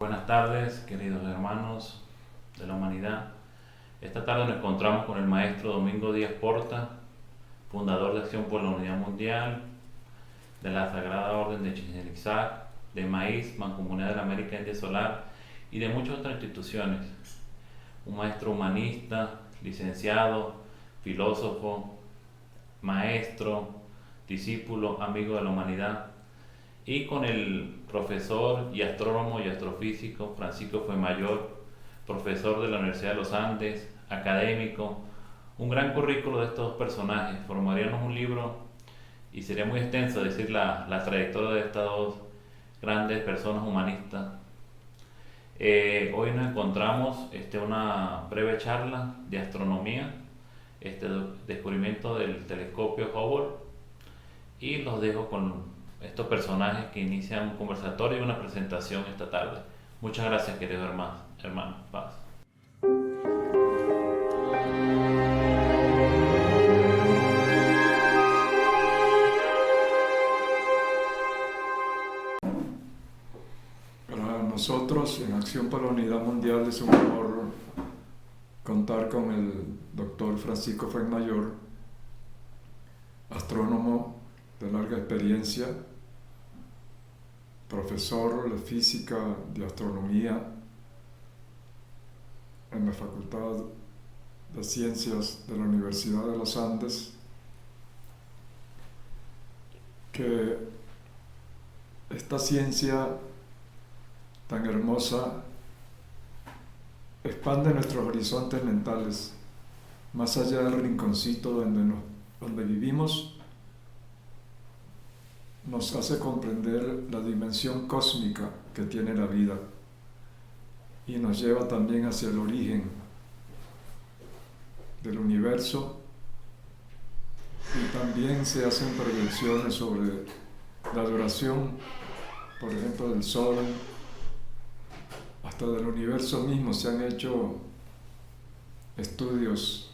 Buenas tardes, queridos hermanos de la humanidad. Esta tarde nos encontramos con el maestro Domingo Díaz Porta, fundador de Acción por la Unidad Mundial, de la Sagrada Orden de Chichen Itzá, de Maíz, Mancomunidad de la América India Solar y de muchas otras instituciones. Un maestro humanista, licenciado, filósofo, maestro, discípulo, amigo de la humanidad, y con el profesor y astrónomo y astrofísico Francisco Fuenmayor, profesor de la Universidad de los Andes, académico. Un gran currículo de estos personajes. Formaríamos un libro y sería muy extenso decir la trayectoria de estas dos grandes personas humanistas. Hoy nos encontramos una breve charla de astronomía, descubrimiento del telescopio Hubble, y los dejo con estos personajes que inician un conversatorio y una presentación esta tarde. Muchas gracias, queridos hermanos. Paz. Para nosotros en Acción por la Unidad Mundial es un honor contar con el doctor Francisco Fuenmayor, astrónomo de larga experiencia, profesor de física, de astronomía en la Facultad de Ciencias de la Universidad de los Andes, que esta ciencia tan hermosa expande nuestros horizontes mentales, más allá del rinconcito donde vivimos. Nos hace comprender la dimensión cósmica que tiene la vida y nos lleva también hacia el origen del universo, y también se hacen proyecciones sobre la duración, por ejemplo, del Sol, hasta del universo mismo. Se han hecho estudios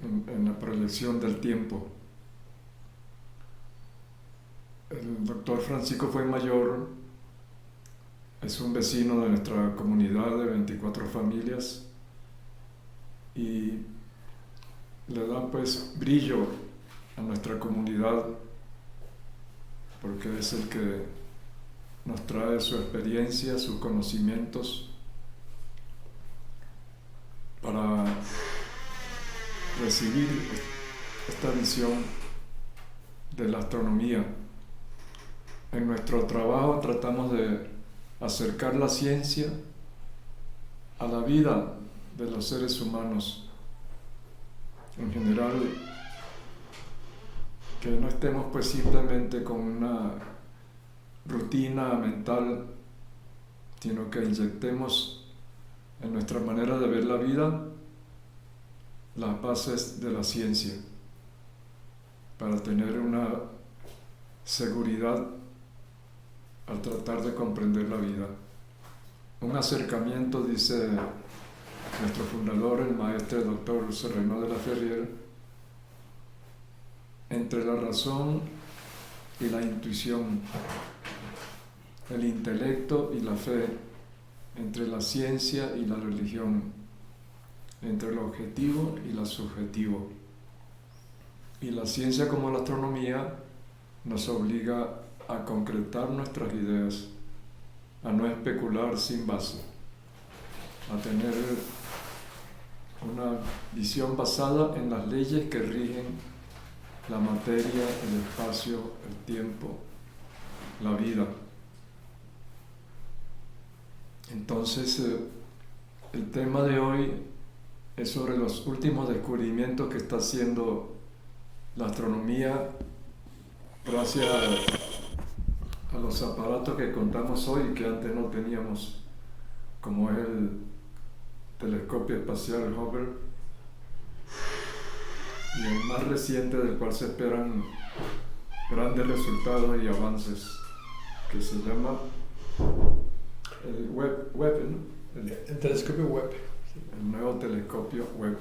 en la proyección del tiempo. El doctor Francisco Fuenmayor es un vecino de nuestra comunidad de 24 familias y le da pues brillo a nuestra comunidad, porque es el que nos trae su experiencia, sus conocimientos para recibir esta visión de la astronomía. En nuestro trabajo tratamos de acercar la ciencia a la vida de los seres humanos en general, que no estemos pues simplemente con una rutina mental, sino que inyectemos en nuestra manera de ver la vida las bases de la ciencia para tener una seguridad al tratar de comprender la vida. Un acercamiento, dice nuestro fundador, el maestro doctor Serrano de la Ferrier, entre la razón y la intuición, el intelecto y la fe, entre la ciencia y la religión, entre lo objetivo y lo subjetivo. Y la ciencia, como la astronomía, nos obliga a concretar nuestras ideas, a no especular sin base, a tener una visión basada en las leyes que rigen la materia, el espacio, el tiempo, la vida. Entonces, el tema de hoy es sobre los últimos descubrimientos que está haciendo la astronomía gracias a los aparatos que contamos hoy, que antes no teníamos, como es el telescopio espacial Hubble, y el más reciente, del cual se esperan grandes resultados y avances, que se llama el Webb, ¿no? El telescopio Webb. El nuevo telescopio Webb.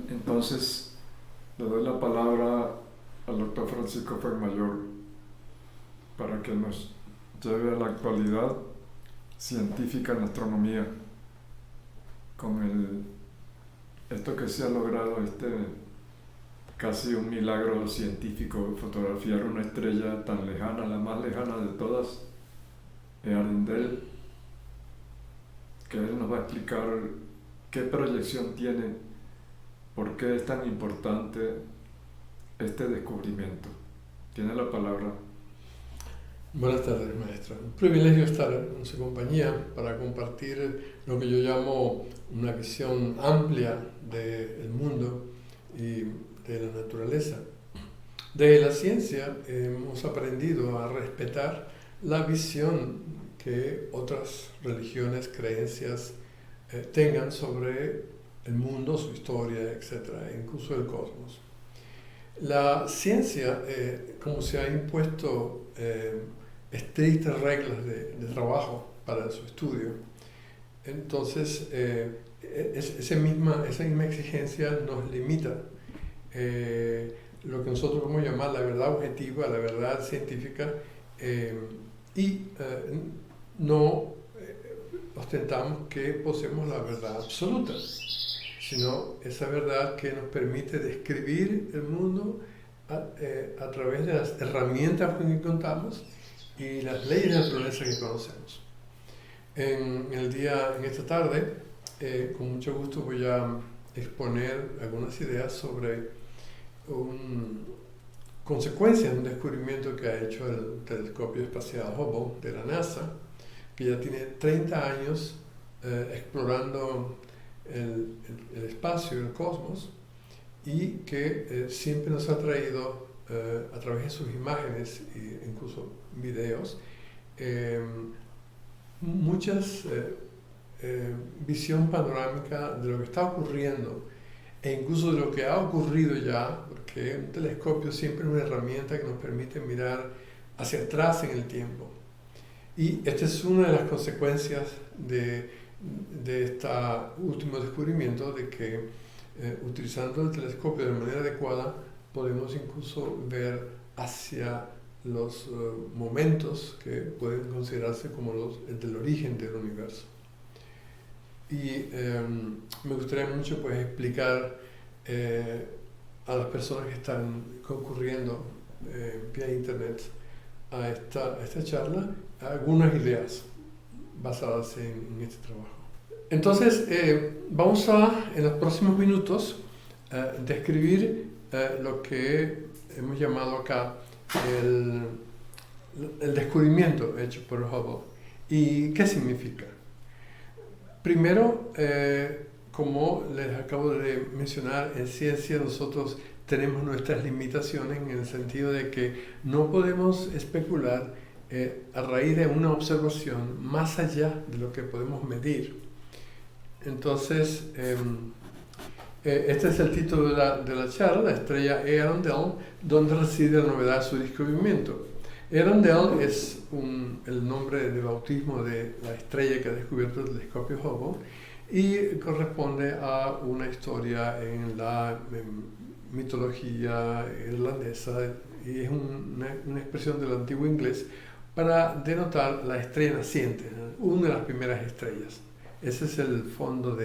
Entonces, le doy la palabra al doctor Francisco Fuenmayor para que nos lleve a la actualidad científica en la astronomía, con esto que se ha logrado, casi un milagro científico, fotografiar una estrella tan lejana, la más lejana de todas, Earendel, que él nos va a explicar qué proyección tiene, por qué es tan importante este descubrimiento. Tiene la palabra. Buenas tardes, maestra. Un privilegio estar en su compañía para compartir lo que yo llamo una visión amplia del mundo y de la naturaleza. De la ciencia hemos aprendido a respetar la visión que otras religiones, creencias tengan sobre el mundo, su historia, etc., incluso el cosmos. La ciencia, como se ha impuesto estrictas reglas de trabajo para su estudio, entonces esa misma exigencia nos limita. Lo que nosotros podemos llamar la verdad objetiva, la verdad científica, y no ostentamos que poseemos la verdad absoluta, sino esa verdad que nos permite describir el mundo a través de las herramientas con que contamos y las leyes de la naturaleza que conocemos. En esta tarde, con mucho gusto voy a exponer algunas ideas sobre consecuencias de un descubrimiento que ha hecho el telescopio espacial Hubble de la NASA, que ya tiene 30 años explorando el espacio, el cosmos, y que siempre nos ha traído a través de sus imágenes e incluso videos muchas visión panorámica de lo que está ocurriendo e incluso de lo que ha ocurrido ya, porque un telescopio siempre es una herramienta que nos permite mirar hacia atrás en el tiempo. Y esta es una de las consecuencias de este último descubrimiento, de que utilizando el telescopio de manera adecuada podemos incluso ver hacia los momentos que pueden considerarse como el del origen del universo. Y me gustaría mucho pues explicar a las personas que están concurriendo vía internet a esta charla algunas ideas basadas en este trabajo. Entonces vamos en los próximos minutos describir lo que hemos llamado acá el descubrimiento hecho por Hubble. ¿Y qué significa? Primero, como les acabo de mencionar, en ciencia nosotros tenemos nuestras limitaciones en el sentido de que no podemos especular a raíz de una observación más allá de lo que podemos medir. Entonces, este es el título de la charla, la estrella Earendel, donde reside la novedad de su descubrimiento. Earendel es el nombre de bautismo de la estrella que ha descubierto el telescopio Hubble y corresponde a una historia en la mitología irlandesa, y es una expresión del antiguo inglés para denotar la estrella naciente, una de las primeras estrellas. Ese es el fondo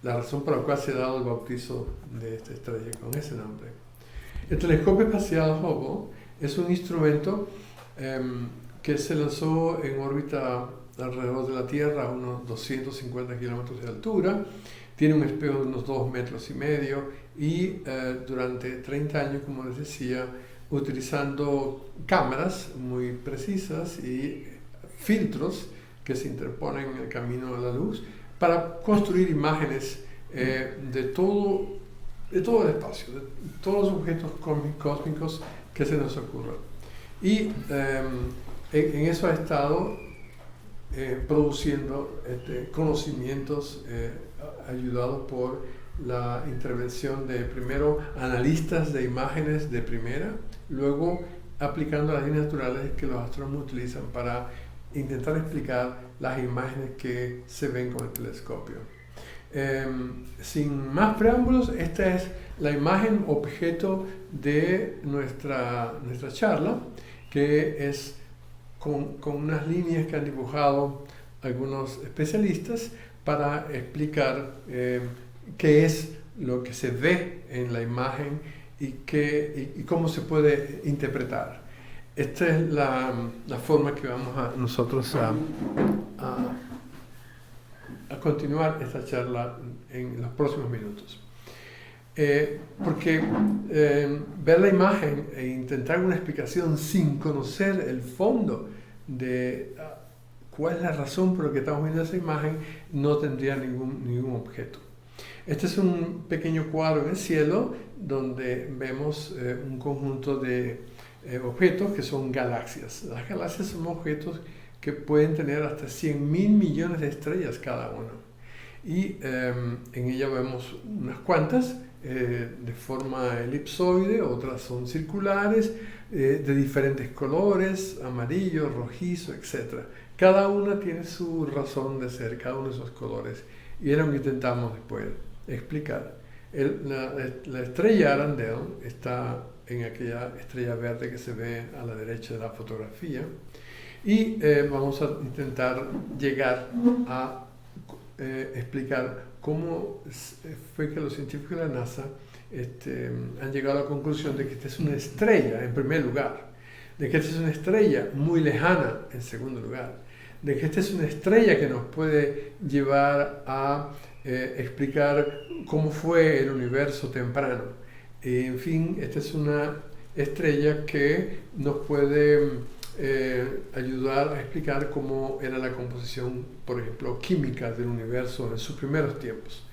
la razón por la cual se ha dado el bautizo de esta estrella con ese nombre. El telescopio espacial Hubble es un instrumento que se lanzó en órbita alrededor de la Tierra a unos 250 kilómetros de altura. Tiene un espejo de unos 2,5 metros y durante 30 años, como les decía, utilizando cámaras muy precisas y filtros que se interponen en el camino de la luz para construir imágenes de todo el espacio, de todos los objetos cósmicos que se nos ocurran. Y en eso ha estado produciendo conocimientos ayudados por la intervención de primero analistas de imágenes de primera, luego aplicando las leyes naturales que los astrónomos utilizan para intentar explicar las imágenes que se ven con el telescopio. Sin más preámbulos, esta es la imagen objeto de nuestra charla, que es con unas líneas que han dibujado algunos especialistas para explicar qué es lo que se ve en la imagen y cómo se puede interpretar. Esta es la forma que vamos nosotros a continuar esta charla en los próximos minutos. Porque ver la imagen e intentar una explicación sin conocer el fondo de cuál es la razón por la que estamos viendo esa imagen no tendría ningún objeto. Este es un pequeño cuadro en el cielo donde vemos un conjunto de objetos que son galaxias. Las galaxias son objetos que pueden tener hasta 100.000 millones de estrellas cada uno. Y en ella vemos unas cuantas de forma elipsoide, otras son circulares, de diferentes colores, amarillo, rojizo, etc. Cada una tiene su razón de ser, cada uno de esos colores. Y era lo que intentamos después explicar. La estrella Arandel está en aquella estrella verde que se ve a la derecha de la fotografía. Y vamos a intentar llegar a explicar cómo fue que los científicos de la NASA han llegado a la conclusión de que esta es una estrella en primer lugar, de que esta es una estrella muy lejana en segundo lugar, de que esta es una estrella que nos puede llevar a explicar cómo fue el universo temprano. En fin, esta es una estrella que nos puede ayudar a explicar cómo era la composición, por ejemplo, química del universo en sus primeros tiempos.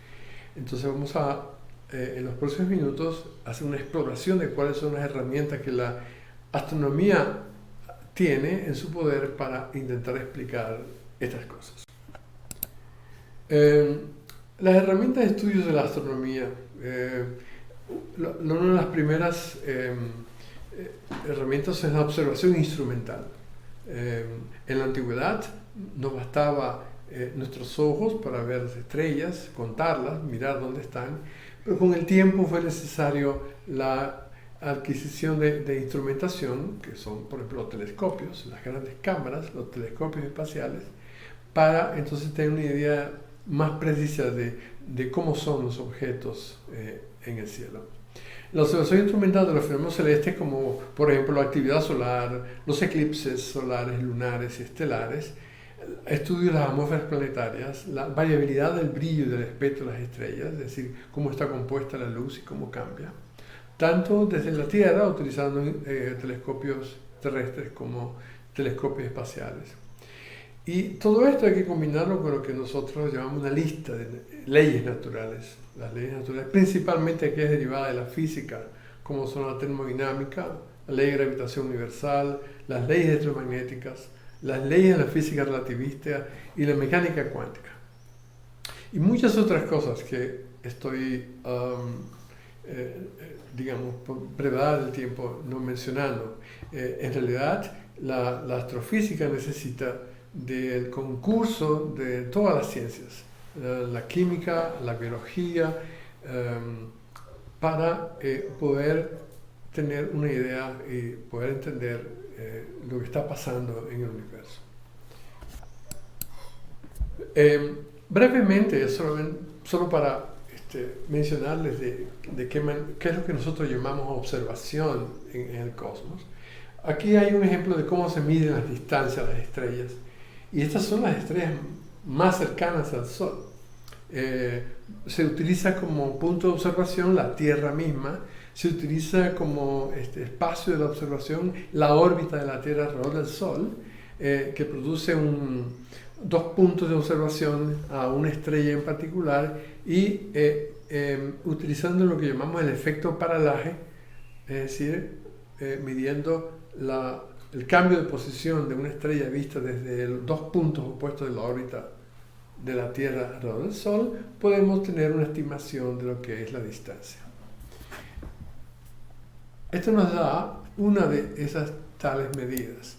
Entonces vamos a, en los próximos minutos, hacer una exploración de cuáles son las herramientas que la astronomía tiene en su poder para intentar explicar estas cosas. Las herramientas de estudios de la astronomía, una de las primeras herramientas es la observación instrumental. En la antigüedad nos bastaba nuestros ojos para ver las estrellas, contarlas, mirar dónde están, pero con el tiempo fue necesario la adquisición de instrumentación, que son por ejemplo los telescopios, las grandes cámaras, los telescopios espaciales, para entonces tener una idea más precisa de cómo son los objetos en el cielo. La observación instrumental de los fenómenos celestes, como por ejemplo la actividad solar, los eclipses solares, lunares y estelares, estudio de las atmósferas planetarias, la variabilidad del brillo y del espectro de las estrellas, es decir, cómo está compuesta la luz y cómo cambia, tanto desde la Tierra, utilizando telescopios terrestres como telescopios espaciales. Y todo esto hay que combinarlo con lo que nosotros llamamos una lista de leyes naturales. Las leyes naturales, principalmente aquellas derivadas de la física, como son la termodinámica, la ley de gravitación universal, las leyes electromagnéticas, las leyes de la física relativista y la mecánica cuántica. Y muchas otras cosas que estoy, digamos, por brevedad del tiempo no mencionando. En realidad, la astrofísica necesita del concurso de todas las ciencias, la química, la biología, para poder tener una idea y poder entender lo que está pasando en el universo. Brevemente, solo para mencionarles de qué es lo que nosotros llamamos observación en el cosmos. Aquí hay un ejemplo de cómo se miden las distancias de las estrellas. Y estas son las estrellas más cercanas al Sol. Se utiliza como punto de observación la Tierra misma, se utiliza como espacio de la observación la órbita de la Tierra alrededor del Sol, que produce dos puntos de observación a una estrella en particular, y utilizando lo que llamamos el efecto paralaje, es decir, midiendo el cambio de posición de una estrella vista desde los dos puntos opuestos de la órbita de la Tierra alrededor del Sol, podemos tener una estimación de lo que es la distancia. Esto nos da una de esas tales medidas.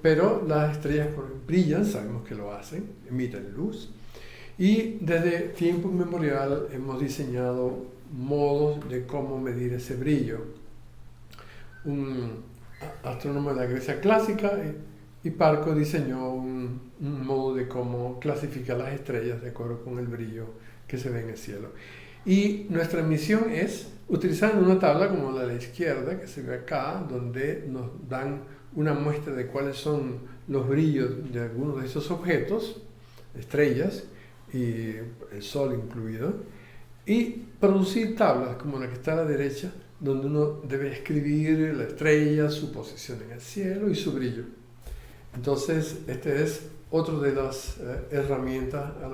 Pero las estrellas brillan, sabemos que lo hacen, emiten luz, y desde tiempo inmemorial hemos diseñado modos de cómo medir ese brillo. Un astrónomo de la Grecia clásica Parco diseñó un modo de cómo clasificar las estrellas de acuerdo con el brillo que se ve en el cielo. Y nuestra misión es, utilizando una tabla como la de la izquierda, que se ve acá, donde nos dan una muestra de cuáles son los brillos de algunos de esos objetos, estrellas, y el Sol incluido, y producir tablas como la que está a la derecha, donde uno debe escribir la estrella, su posición en el cielo y su brillo. Entonces, este es otra de las herramientas a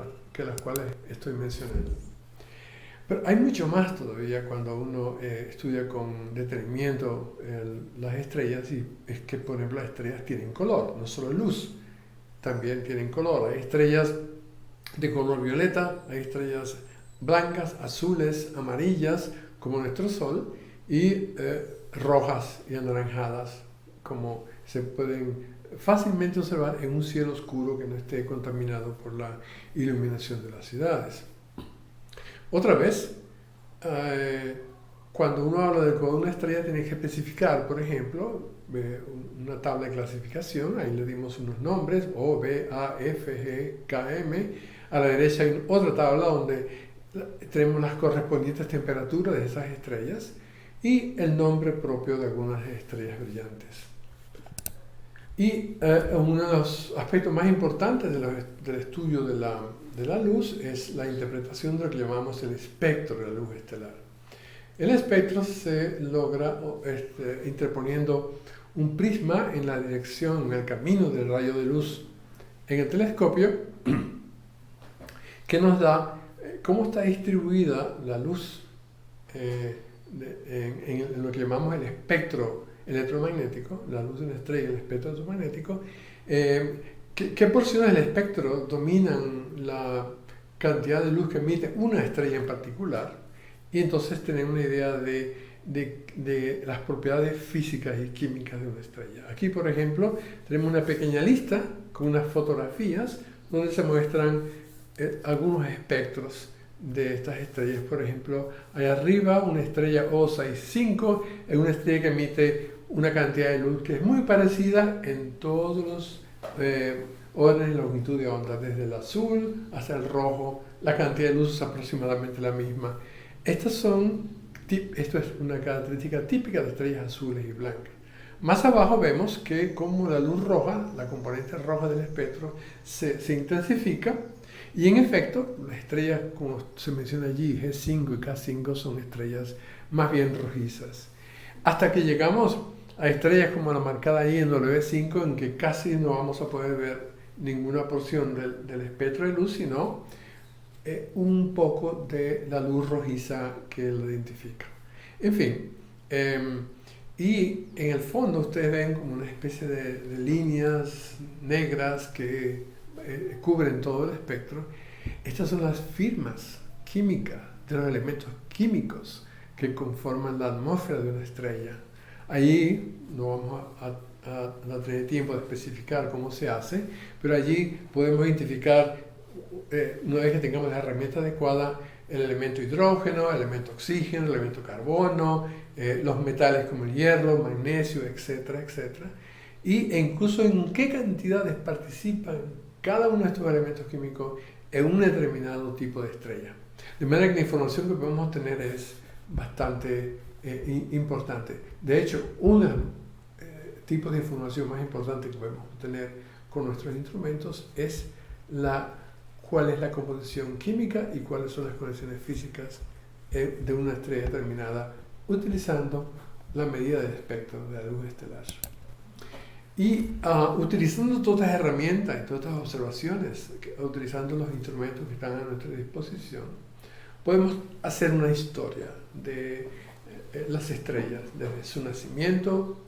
las cuales estoy mencionando. Pero hay mucho más todavía cuando uno estudia con detenimiento las estrellas, y es que, por ejemplo, las estrellas tienen color, no solo luz, también tienen color. Hay estrellas de color violeta, hay estrellas blancas, azules, amarillas, como nuestro Sol, y rojas y anaranjadas, como se pueden fácilmente observar en un cielo oscuro que no esté contaminado por la iluminación de las ciudades. Otra vez, cuando uno habla de una estrella tiene que especificar, por ejemplo, una tabla de clasificación, ahí le dimos unos nombres, O, B, A, F, G, K, M. A la derecha hay otra tabla donde tenemos las correspondientes temperaturas de esas estrellas y el nombre propio de algunas estrellas brillantes. Y uno de los aspectos más importantes del estudio de la luz es la interpretación de lo que llamamos el espectro de la luz estelar. El espectro se logra interponiendo un prisma en la dirección, en el camino del rayo de luz en el telescopio, que nos da cómo está distribuida la luz en lo que llamamos el espectro electromagnético, la luz de una estrella, el espectro electromagnético. ¿Qué porciones del espectro dominan la cantidad de luz que emite una estrella en particular? Y entonces tener una idea de las propiedades físicas y químicas de una estrella. Aquí, por ejemplo, tenemos una pequeña lista con unas fotografías donde se muestran algunos espectros de estas estrellas. Por ejemplo, ahí arriba una estrella O65 es una estrella que emite una cantidad de luz que es muy parecida en todos los órdenes de longitud de onda, desde el azul hasta el rojo. La cantidad de luz es aproximadamente la misma. Esto es una característica típica de estrellas azules y blancas. Más abajo vemos que como la luz roja, la componente roja del espectro, se intensifica, y en efecto, las estrellas, como se menciona allí, G5 y K5, son estrellas más bien rojizas. Hasta que llegamos a estrellas como la marcada ahí en W5, en que casi no vamos a poder ver ninguna porción del espectro de luz, sino un poco de la luz rojiza que lo identifica. En fin, y en el fondo ustedes ven como una especie de líneas negras que cubren todo el espectro. Estas son las firmas químicas de los elementos químicos que conforman la atmósfera de una estrella. Allí no vamos a tener tiempo de especificar cómo se hace, pero allí podemos identificar, una vez que tengamos la herramienta adecuada, el elemento hidrógeno, el elemento oxígeno, el elemento carbono, los metales como el hierro, magnesio, etcétera, etcétera. E incluso en qué cantidades participan cada uno de estos elementos químicos en un determinado tipo de estrella. De manera que la información que podemos tener es bastante importante. De hecho, un tipo de información más importante que podemos obtener con nuestros instrumentos es cuál es la composición química y cuáles son las condiciones físicas de una estrella determinada, utilizando la medida del espectro de la luz estelar. Y utilizando todas estas herramientas y todas estas observaciones, utilizando los instrumentos que están a nuestra disposición, podemos hacer una historia de las estrellas, desde su nacimiento,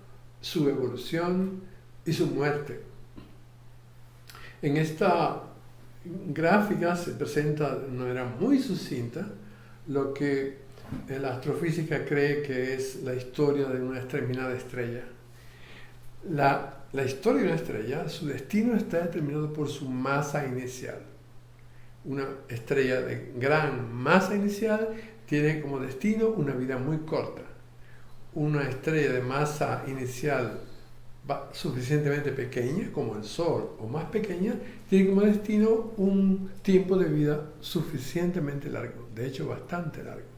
su evolución y su muerte. En esta gráfica se presenta de una manera muy sucinta lo que la astrofísica cree que es la historia de una determinada estrella. La historia de una estrella, su destino está determinado por su masa inicial. Una estrella de gran masa inicial tiene como destino una vida muy corta. Una estrella de masa inicial suficientemente pequeña como el Sol o más pequeña, tiene como destino un tiempo de vida suficientemente largo, de hecho bastante largo.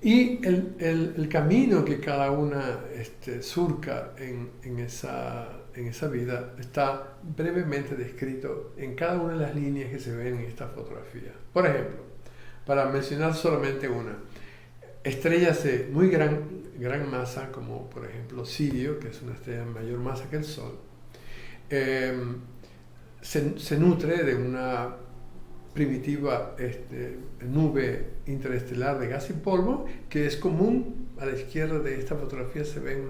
Y el camino que cada una surca en esa vida está brevemente descrito en cada una de las líneas que se ven en esta fotografía. Por ejemplo, para mencionar solamente una, estrellas de muy gran masa, como por ejemplo Sirio, que es una estrella de mayor masa que el Sol, se nutre de una primitiva nube interestelar de gas y polvo, que es común. A la izquierda de esta fotografía se ven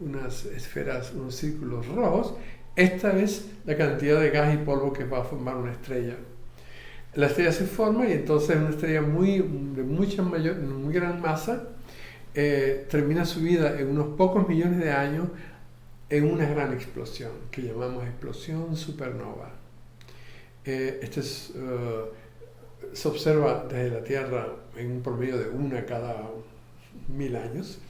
unas esferas, unos círculos rojos. Esta es la cantidad de gas y polvo que va a formar una estrella. La estrella se forma y entonces una estrella de muy gran masa termina su vida en unos pocos millones de años en una gran explosión que llamamos explosión supernova. Se observa desde la Tierra en un promedio de una cada 1000 años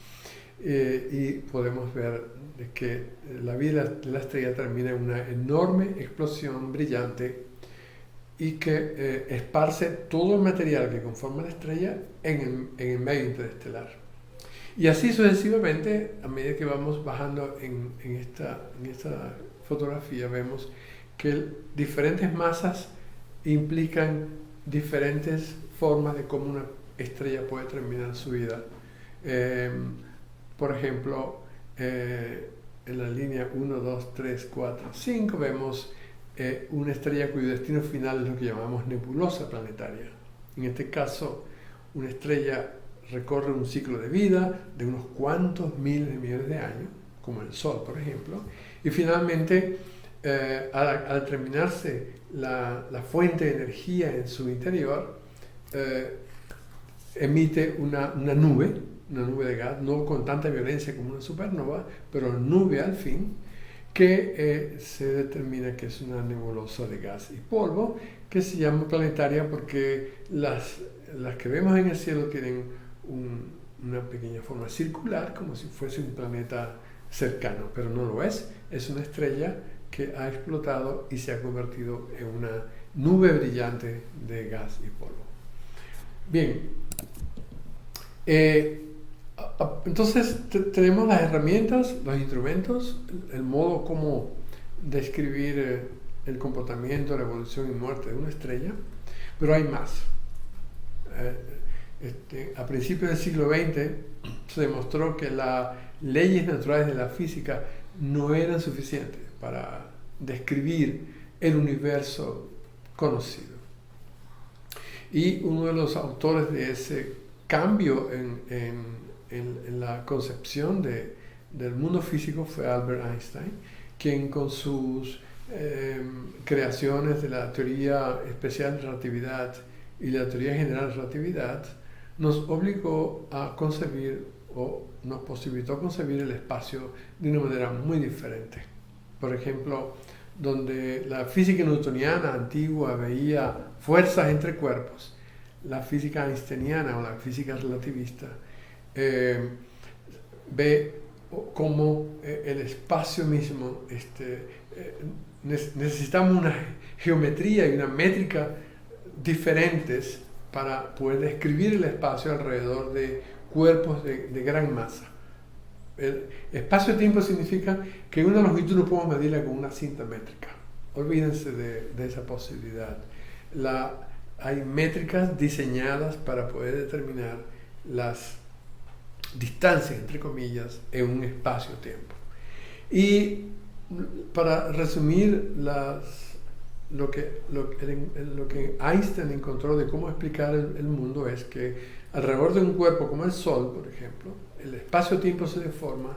y podemos ver de que la vida de la estrella termina en una enorme explosión brillante y que esparce todo el material que conforma la estrella en el medio interestelar. Y así sucesivamente, a medida que vamos bajando en esta fotografía, vemos que diferentes masas implican diferentes formas de cómo una estrella puede terminar su vida. Por ejemplo, en la línea 1, 2, 3, 4, 5 vemos una estrella cuyo destino final es lo que llamamos nebulosa planetaria. En este caso, una estrella recorre un ciclo de vida de unos cuantos miles de millones de años, como el Sol, por ejemplo, y finalmente, al terminarse la fuente de energía en su interior, emite una nube de gas, no con tanta violencia como una supernova, pero nube al fin, que se determina que es una nebulosa de gas y polvo, que se llama planetaria porque las que vemos en el cielo tienen una pequeña forma circular, como si fuese un planeta cercano, pero no lo es. Es una estrella que ha explotado y se ha convertido en una nube brillante de gas y polvo. Bien, entonces tenemos las herramientas, los instrumentos, el modo como describir el comportamiento, la evolución y muerte de una estrella, pero hay más. A principios del siglo XX se demostró que las leyes naturales de la física no eran suficientes para describir el universo conocido. Y uno de los autores de ese cambio en la concepción del mundo físico fue Albert Einstein, quien con sus creaciones de la teoría especial de relatividad y la teoría general de relatividad nos obligó a concebir o nos posibilitó concebir el espacio de una manera muy diferente. Por ejemplo, donde la física newtoniana antigua veía fuerzas entre cuerpos, la física einsteiniana o la física relativista ve cómo el espacio mismo, necesitamos una geometría y una métrica diferentes para poder describir el espacio alrededor de cuerpos de gran masa. El espacio-tiempo significa que una longitud no podemos medirla con una cinta métrica. Olvídense de esa posibilidad. Hay métricas diseñadas para poder determinar las distancias, entre comillas, en un espacio-tiempo. Y para resumir lo que Einstein encontró de cómo explicar el mundo es que alrededor de un cuerpo como el Sol, por ejemplo, el espacio-tiempo se deforma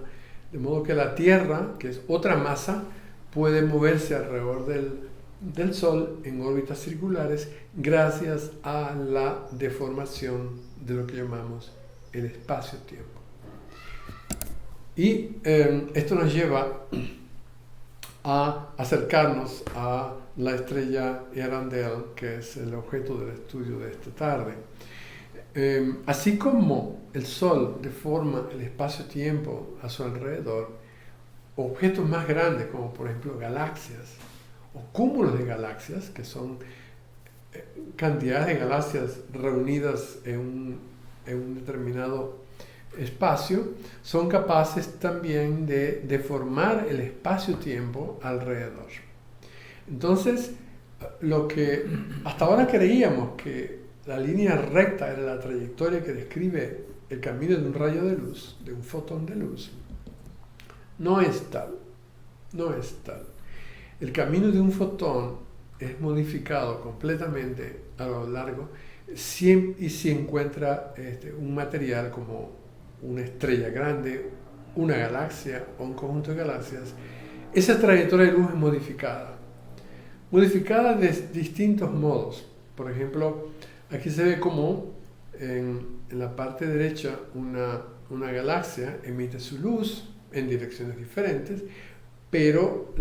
de modo que la Tierra, que es otra masa, puede moverse alrededor del Sol en órbitas circulares gracias a la deformación de lo que llamamos el espacio-tiempo. Y esto nos lleva a acercarnos a la estrella Earendel, que es el objeto del estudio de esta tarde. Así como el Sol deforma el espacio-tiempo a su alrededor, objetos más grandes, como por ejemplo galaxias o cúmulos de galaxias, que son cantidades de galaxias reunidas en un determinado espacio, son capaces también de deformar el espacio-tiempo alrededor. Entonces, lo que hasta ahora creíamos que la línea recta era la trayectoria que describe el camino de un rayo de luz, de un fotón de luz, no es tal. No es tal. El camino de un fotón es modificado completamente a lo largo y si encuentra un material como una estrella grande, una galaxia o un conjunto de galaxias, esa trayectoria de luz es modificada. Modificada de distintos modos. Por ejemplo, aquí se ve como en la parte derecha una galaxia emite su luz en direcciones diferentes, pero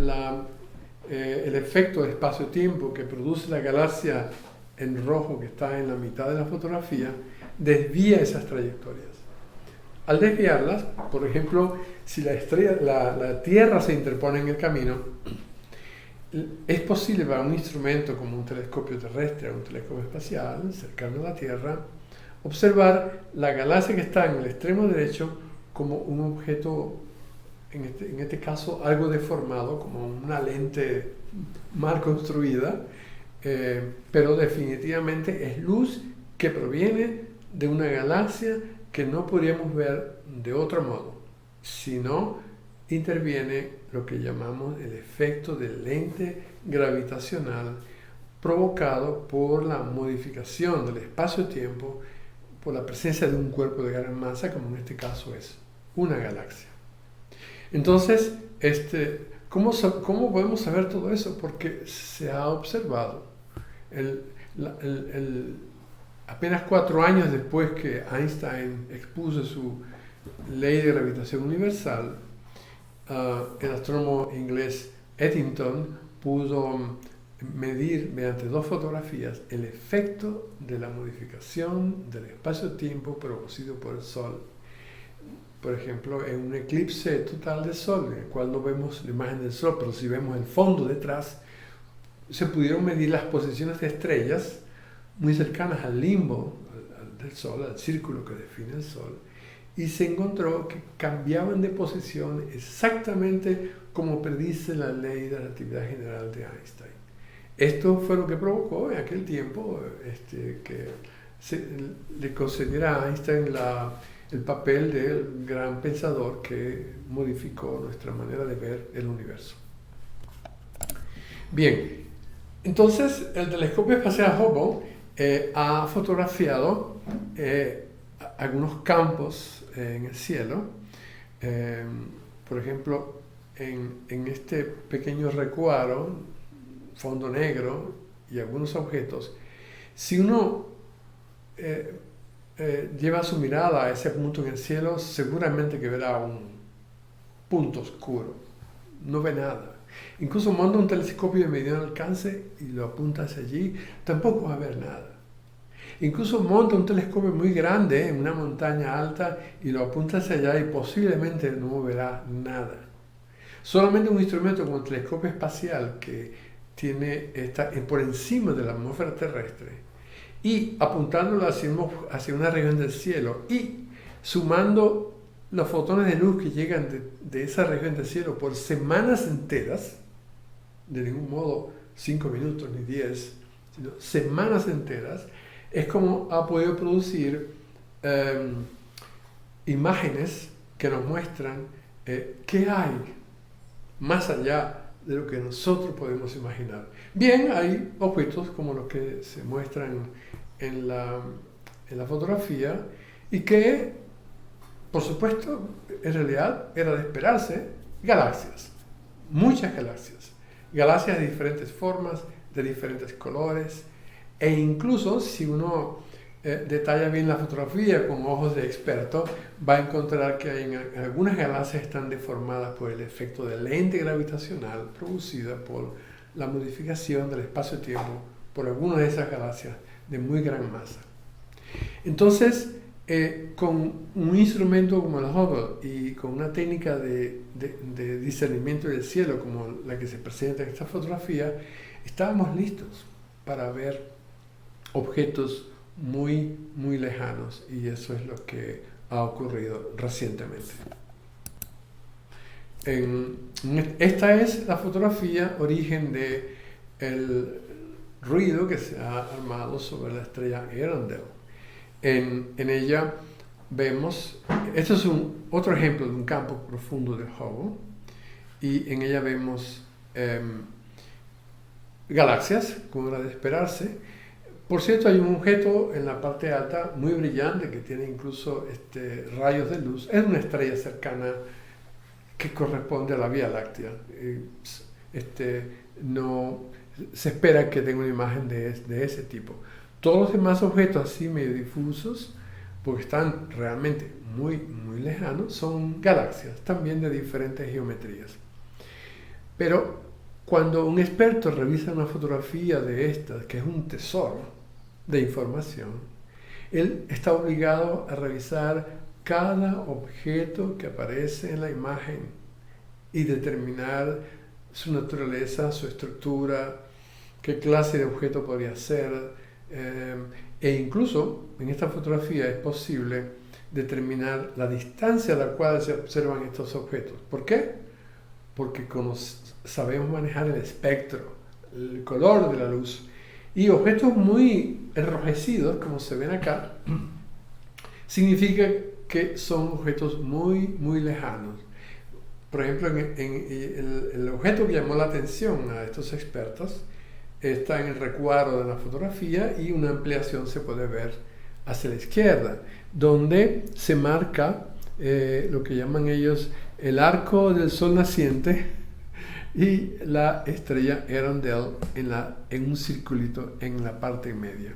el efecto de espacio-tiempo que produce la galaxia en rojo que está en la mitad de la fotografía desvía esas trayectorias. Al desviarlas, por ejemplo, si la Tierra se interpone en el camino, es posible para un instrumento como un telescopio terrestre o un telescopio espacial cercano a la Tierra observar la galaxia que está en el extremo derecho como un objeto, en este caso algo deformado, como una lente mal construida, pero definitivamente es luz que proviene de una galaxia que no podríamos ver de otro modo, sino interviene lo que llamamos el efecto de lente gravitacional provocado por la modificación del espacio-tiempo por la presencia de un cuerpo de gran masa, como en este caso es una galaxia. Entonces, ¿cómo podemos saber todo eso? Porque se ha observado. Apenas 4 años después que Einstein expuso su ley de gravitación universal, el astrónomo inglés Eddington pudo medir mediante 2 fotografías el efecto de la modificación del espacio-tiempo producido por el Sol. Por ejemplo, en un eclipse total del Sol, en el cual no vemos la imagen del Sol, pero si vemos el fondo detrás, se pudieron medir las posiciones de estrellas muy cercanas al limbo del Sol, al círculo que define el Sol, y se encontró que cambiaban de posición exactamente como predice la ley de la relatividad general de Einstein. Esto fue lo que provocó en aquel tiempo que le concediera a Einstein el papel del gran pensador que modificó nuestra manera de ver el universo. Bien, entonces el telescopio espacial Hubble ha fotografiado algunos campos en el cielo. Por ejemplo, en este pequeño recuadro, fondo negro y algunos objetos, si uno lleva su mirada a ese punto en el cielo, seguramente que verá un punto oscuro, no ve nada. Incluso monta un telescopio de mediano alcance y lo apunta hacia allí, tampoco va a ver nada. Incluso monta un telescopio muy grande en una montaña alta y lo apunta hacia allá y posiblemente no verá nada. Solamente un instrumento como el telescopio espacial que está por encima de la atmósfera terrestre y apuntándolo hacia una región del cielo y sumando los fotones de luz que llegan de esa región del cielo por semanas enteras, de ningún modo 5 minutos ni 10, sino semanas enteras, es como ha podido producir imágenes que nos muestran qué hay más allá de lo que nosotros podemos imaginar. Bien, hay objetos como los que se muestran en la fotografía y que, por supuesto, en realidad era de esperarse, galaxias, muchas galaxias de diferentes formas, de diferentes colores, e incluso si uno detalla bien la fotografía con ojos de experto, va a encontrar que algunas galaxias están deformadas por el efecto de lente gravitacional producida por la modificación del espacio-tiempo por alguna de esas galaxias de muy gran masa. Entonces, con un instrumento como el Hubble y con una técnica de discernimiento del cielo como la que se presenta en esta fotografía, estábamos listos para ver objetos muy, muy lejanos, y eso es lo que ha ocurrido recientemente. Esta es la fotografía origen del ruido que se ha armado sobre la estrella Earendel. En ella vemos, este es otro ejemplo de un campo profundo de Hubble, y en ella vemos galaxias, como era de esperarse. Por cierto, hay un objeto en la parte alta muy brillante que tiene incluso rayos de luz. Es una estrella cercana que corresponde a la Vía Láctea. No se espera que tenga una imagen de ese tipo. Todos los demás objetos así medio difusos, porque están realmente muy, muy lejanos, son galaxias, también de diferentes geometrías. Pero cuando un experto revisa una fotografía de estas, que es un tesoro de información, él está obligado a revisar cada objeto que aparece en la imagen y determinar su naturaleza, su estructura, qué clase de objeto podría ser, e incluso en esta fotografía es posible determinar la distancia a la cual se observan estos objetos. ¿Por qué? Porque sabemos manejar el espectro, el color de la luz, y objetos muy enrojecidos, como se ven acá, significa que son objetos muy, muy lejanos. Por ejemplo, el objeto que llamó la atención a estos expertos está en el recuadro de la fotografía, y una ampliación se puede ver hacia la izquierda, donde se marca lo que llaman ellos el arco del sol naciente y la estrella Earendel en un circulito en la parte media.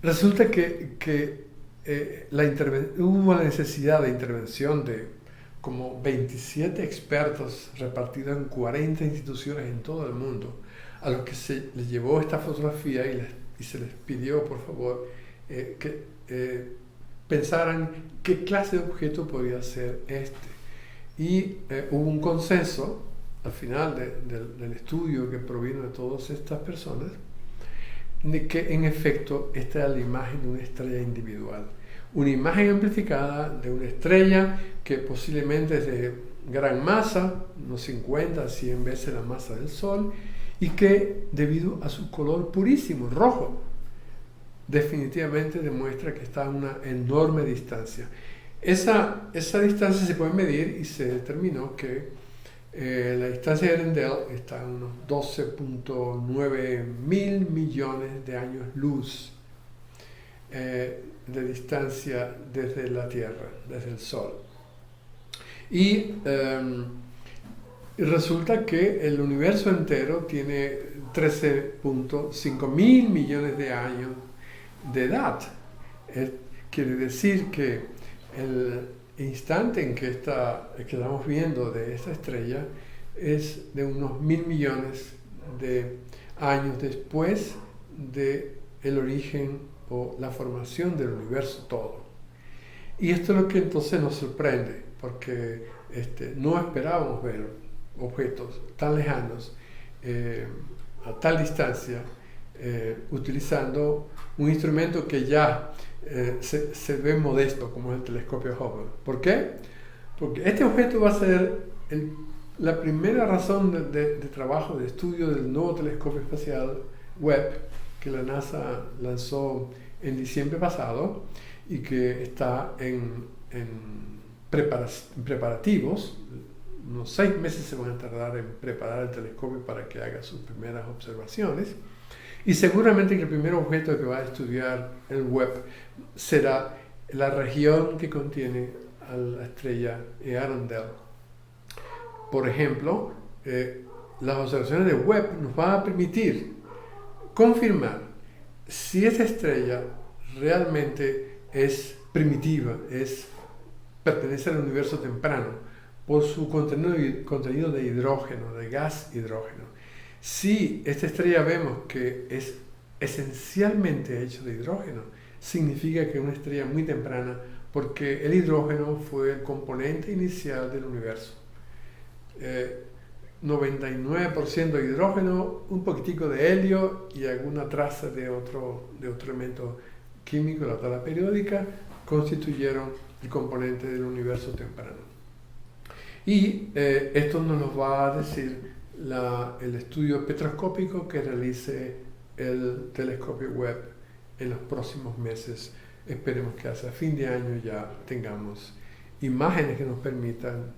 Resulta que hubo la necesidad de intervención de como 27 expertos repartidos en 40 instituciones en todo el mundo, a los que se les llevó esta fotografía y se les pidió, por favor, que pensaran qué clase de objeto podría ser este. Y hubo un consenso al final del estudio que provino de todas estas personas, de que en efecto esta era la imagen de una estrella individual. Una imagen amplificada de una estrella que posiblemente es de gran masa, unos 50 a 100 veces la masa del Sol, y que debido a su color purísimo, rojo, definitivamente demuestra que está a una enorme distancia. Esa distancia se puede medir, y se determinó que la distancia de Earendel está a unos 12.9 mil millones de años luz de distancia desde la Tierra, desde el Sol. Y resulta que el universo entero tiene 13.5 mil millones de años de edad. Quiere decir que el instante en que estamos viendo de esta estrella es de unos 1.000 millones de años después del origen o la formación del universo todo. Y esto es lo que entonces nos sorprende, porque no esperábamos ver objetos tan lejanos a tal distancia utilizando un instrumento que ya se ve modesto, como es el telescopio Hubble. ¿Por qué? Porque este objeto va a ser la primera razón de trabajo, de estudio del nuevo telescopio espacial Webb, que la NASA lanzó en diciembre pasado y que está en preparativos. Unos 6 meses se van a tardar en preparar el telescopio para que haga sus primeras observaciones. Y seguramente que el primer objeto que va a estudiar el Webb será la región que contiene a la estrella Earendel. Por ejemplo, las observaciones de Webb nos van a permitir confirmar si esta estrella realmente es primitiva, pertenece al universo temprano, por su contenido de hidrógeno, de gas hidrógeno. Si esta estrella vemos que es esencialmente hecho de hidrógeno, significa que es una estrella muy temprana, porque el hidrógeno fue el componente inicial del universo. 99% de hidrógeno, un poquitico de helio y alguna traza de otro elemento químico, la tabla periódica, constituyeron el componente del universo temprano. Y esto nos lo va a decir el estudio espectroscópico que realice el telescopio Webb en los próximos meses. Esperemos que hacia fin de año ya tengamos imágenes que nos permitan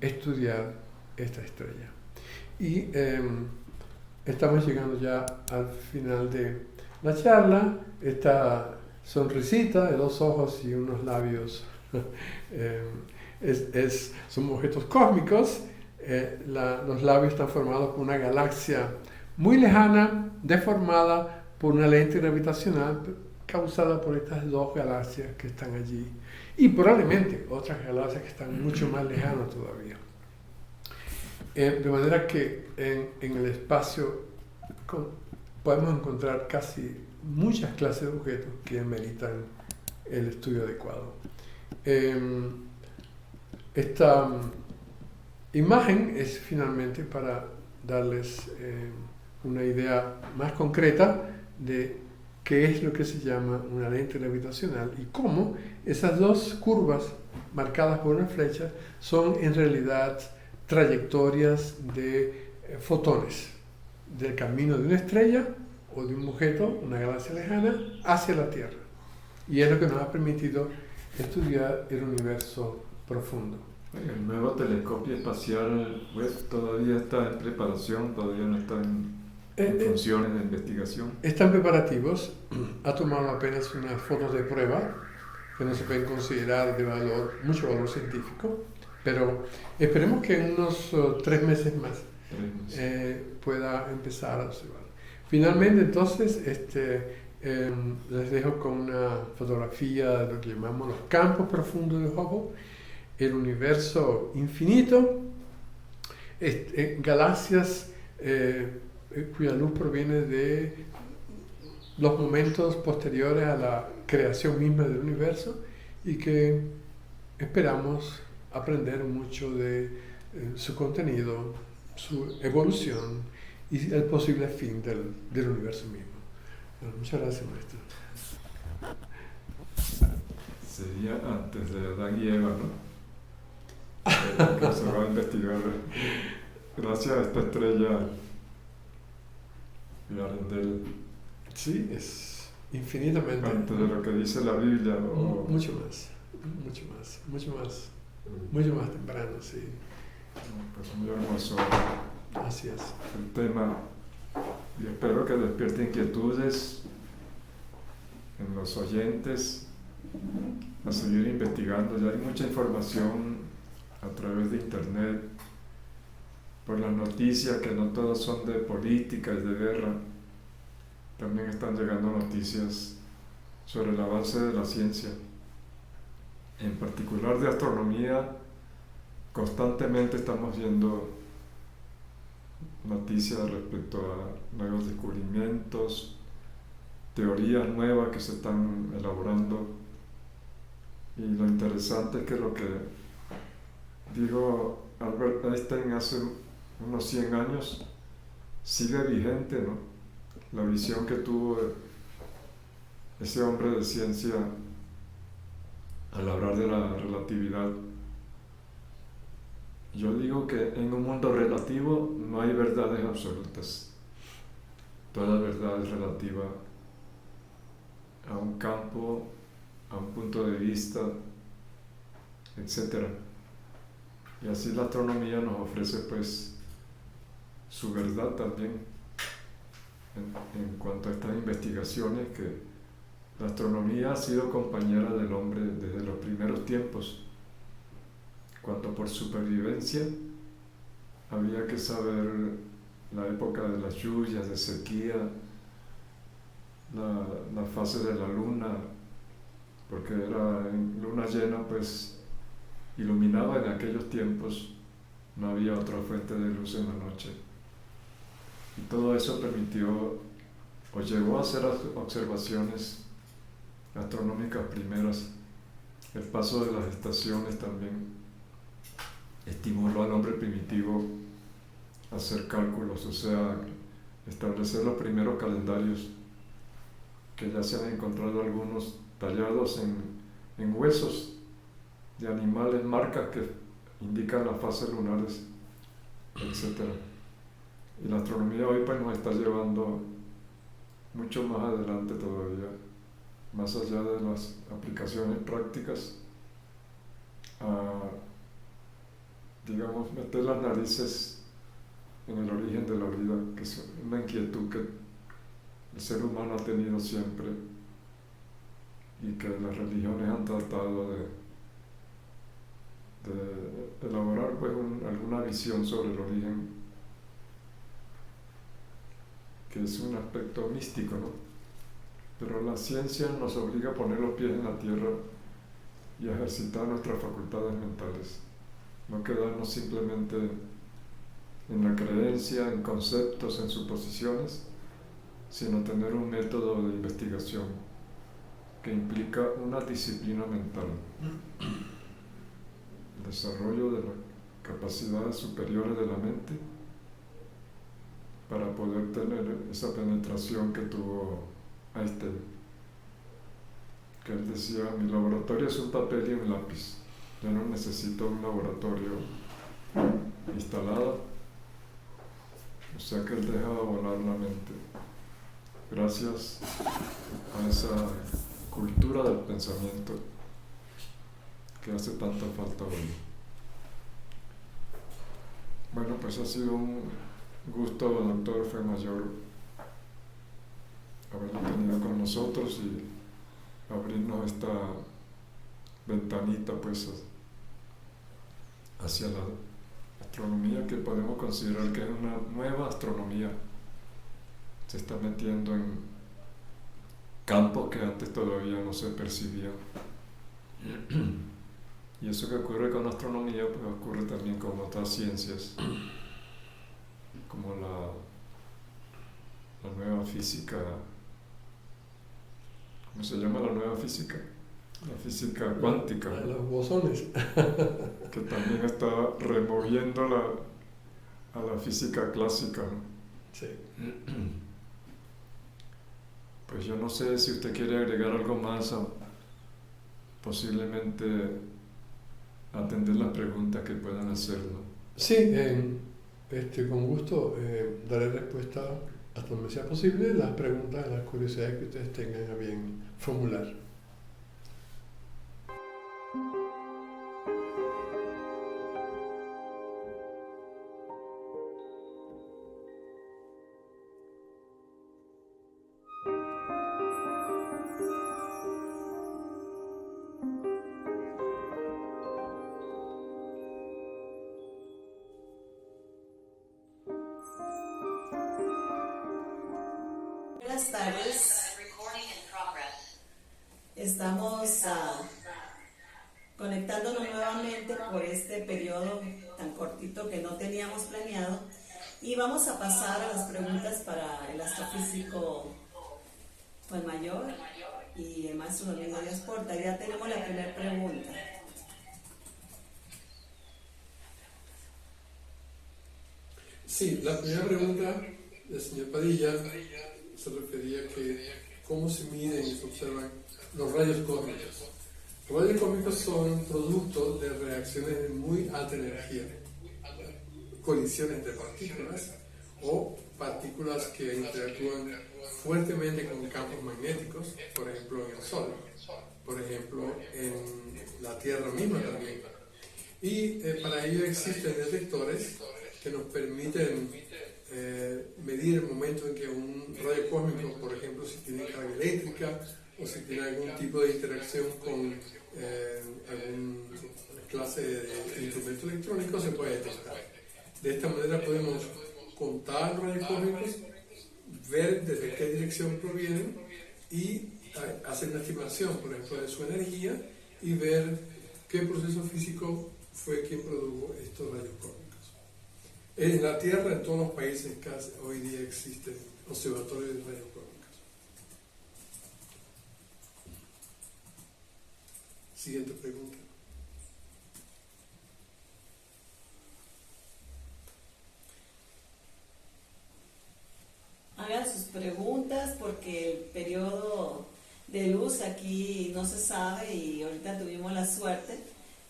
estudiar esta estrella. Y estamos llegando ya al final de la charla. Esta sonrisita de dos ojos y unos labios son objetos cósmicos. Los labios están formados por una galaxia muy lejana, deformada por una lente gravitacional causada por estas dos galaxias que están allí, y probablemente otras galaxias que están mucho más lejanas todavía. De manera que en el espacio podemos encontrar casi muchas clases de objetos que meritan el estudio adecuado. Esta imagen es finalmente para darles una idea más concreta de qué es lo que se llama una lente gravitacional y cómo esas dos curvas marcadas por una flecha son en realidad trayectorias de fotones del camino de una estrella o de un objeto, una galaxia lejana, hacia la Tierra. Y es lo que nos ha permitido estudiar el universo profundo. El nuevo telescopio espacial Webb todavía está en preparación, todavía no está en funciones de investigación. Están preparativos, ha tomado apenas unas fotos de prueba que no se pueden considerar de mucho valor científico, pero esperemos que en unos 3 meses más pueda empezar a observar. Finalmente, entonces, les dejo con una fotografía de lo que llamamos los campos profundos de Hubble, el universo infinito, galaxias cuya luz proviene de los momentos posteriores a la creación misma del universo y que esperamos aprender mucho de su contenido, su evolución y el posible fin del universo mismo. Bueno, muchas gracias, maestro. Sería antes de Adán y Eva, ¿no? Que se va a investigar gracias a esta estrella Garendel. Sí, es infinitamente. Antes de lo que dice la Biblia. Mucho más temprano, sí. Pues muy hermoso. Así es. El tema, y espero que despierte inquietudes en los oyentes a seguir investigando. Ya hay mucha información a través de internet, por las noticias, que no todas son de política y de guerra. También están llegando noticias sobre el avance de la ciencia, en particular de astronomía. Constantemente estamos viendo noticias respecto a nuevos descubrimientos, teorías nuevas que se están elaborando, y lo interesante es que lo que dijo Albert Einstein hace unos 100 años sigue vigente, ¿no? La visión que tuvo ese hombre de ciencia al hablar de la relatividad. Yo digo que en un mundo relativo no hay verdades absolutas. Toda verdad es relativa a un campo, a un punto de vista, etc. Y así la astronomía nos ofrece pues su verdad también en cuanto a estas investigaciones, que la astronomía ha sido compañera del hombre desde los primeros tiempos, cuando por supervivencia había que saber la época de las lluvias, de sequía, la fase de la luna, porque era en luna llena, pues iluminaba en aquellos tiempos, no había otra fuente de luz en la noche. Y todo eso permitió o llegó a hacer observaciones astronómicas primeras. El paso de las estaciones también estimuló al hombre primitivo a hacer cálculos, o sea, establecer los primeros calendarios, que ya se han encontrado algunos tallados en huesos de animales, marcas que indican las fases lunares, etc. Y la astronomía hoy pues nos está llevando mucho más adelante todavía, más allá de las aplicaciones prácticas, a, digamos, meter las narices en el origen de la vida, que es una inquietud que el ser humano ha tenido siempre y que las religiones han tratado de elaborar pues alguna visión sobre el origen, que es un aspecto místico, ¿no? Pero la ciencia nos obliga a poner los pies en la tierra y a ejercitar nuestras facultades mentales, no quedarnos simplemente en la creencia, en conceptos, en suposiciones, sino tener un método de investigación que implica una disciplina mental, el desarrollo de las capacidades superiores de la mente para poder tener esa penetración que tuvo Einstein, que él decía: mi laboratorio es un papel y un lápiz, yo no necesito un laboratorio instalado. O sea que él dejaba volar la mente gracias a esa cultura del pensamiento que hace tanta falta hoy. Bueno, pues ha sido un gusto, doctor Fuenmayor, haberlo tenido con nosotros y abrirnos esta ventanita pues hacia la astronomía, que podemos considerar que es una nueva astronomía. Se está metiendo en campos que antes todavía no se percibían. Y eso que ocurre con la astronomía pues ocurre también con otras ciencias, como la nueva física. ¿Cómo se llama la nueva física? La física cuántica. Los bosones. Que también está removiendo a la física clásica, ¿no? Sí. Pues yo no sé si usted quiere agregar algo más o posiblemente atender las preguntas que puedan hacernos. Sí, con gusto daré respuesta hasta donde sea posible las preguntas, las curiosidades que ustedes tengan a bien formular. Buenas tardes. Estamos conectándonos nuevamente por este periodo tan cortito que no teníamos planeado, y vamos a pasar a las preguntas para el astrofísico Fuenmayor y el maestro Domingo Díaz Porta. Ya tenemos la primera pregunta. Sí, la primera pregunta del señor Padilla se refería a que cómo se miden y se observan los rayos cósmicos. Los rayos cósmicos son producto de reacciones de muy alta energía, colisiones entre partículas o partículas que interactúan fuertemente con campos magnéticos, por ejemplo en el Sol, por ejemplo en la Tierra misma también. Y para ello existen detectores que nos permiten medir el momento en que un rayo cósmico, por ejemplo, si tiene carga eléctrica o si tiene algún tipo de interacción con alguna clase de instrumento electrónico, se puede detectar. De esta manera podemos contar los rayos cósmicos, ver desde qué dirección provienen y hacer una estimación, por ejemplo, de su energía y ver qué proceso físico fue quien produjo estos rayos cósmicos. En la Tierra, en todos los países casi hoy día existen observatorios de rayos cósmicos. Siguiente pregunta. Hagan sus preguntas porque el periodo de luz aquí no se sabe y ahorita tuvimos la suerte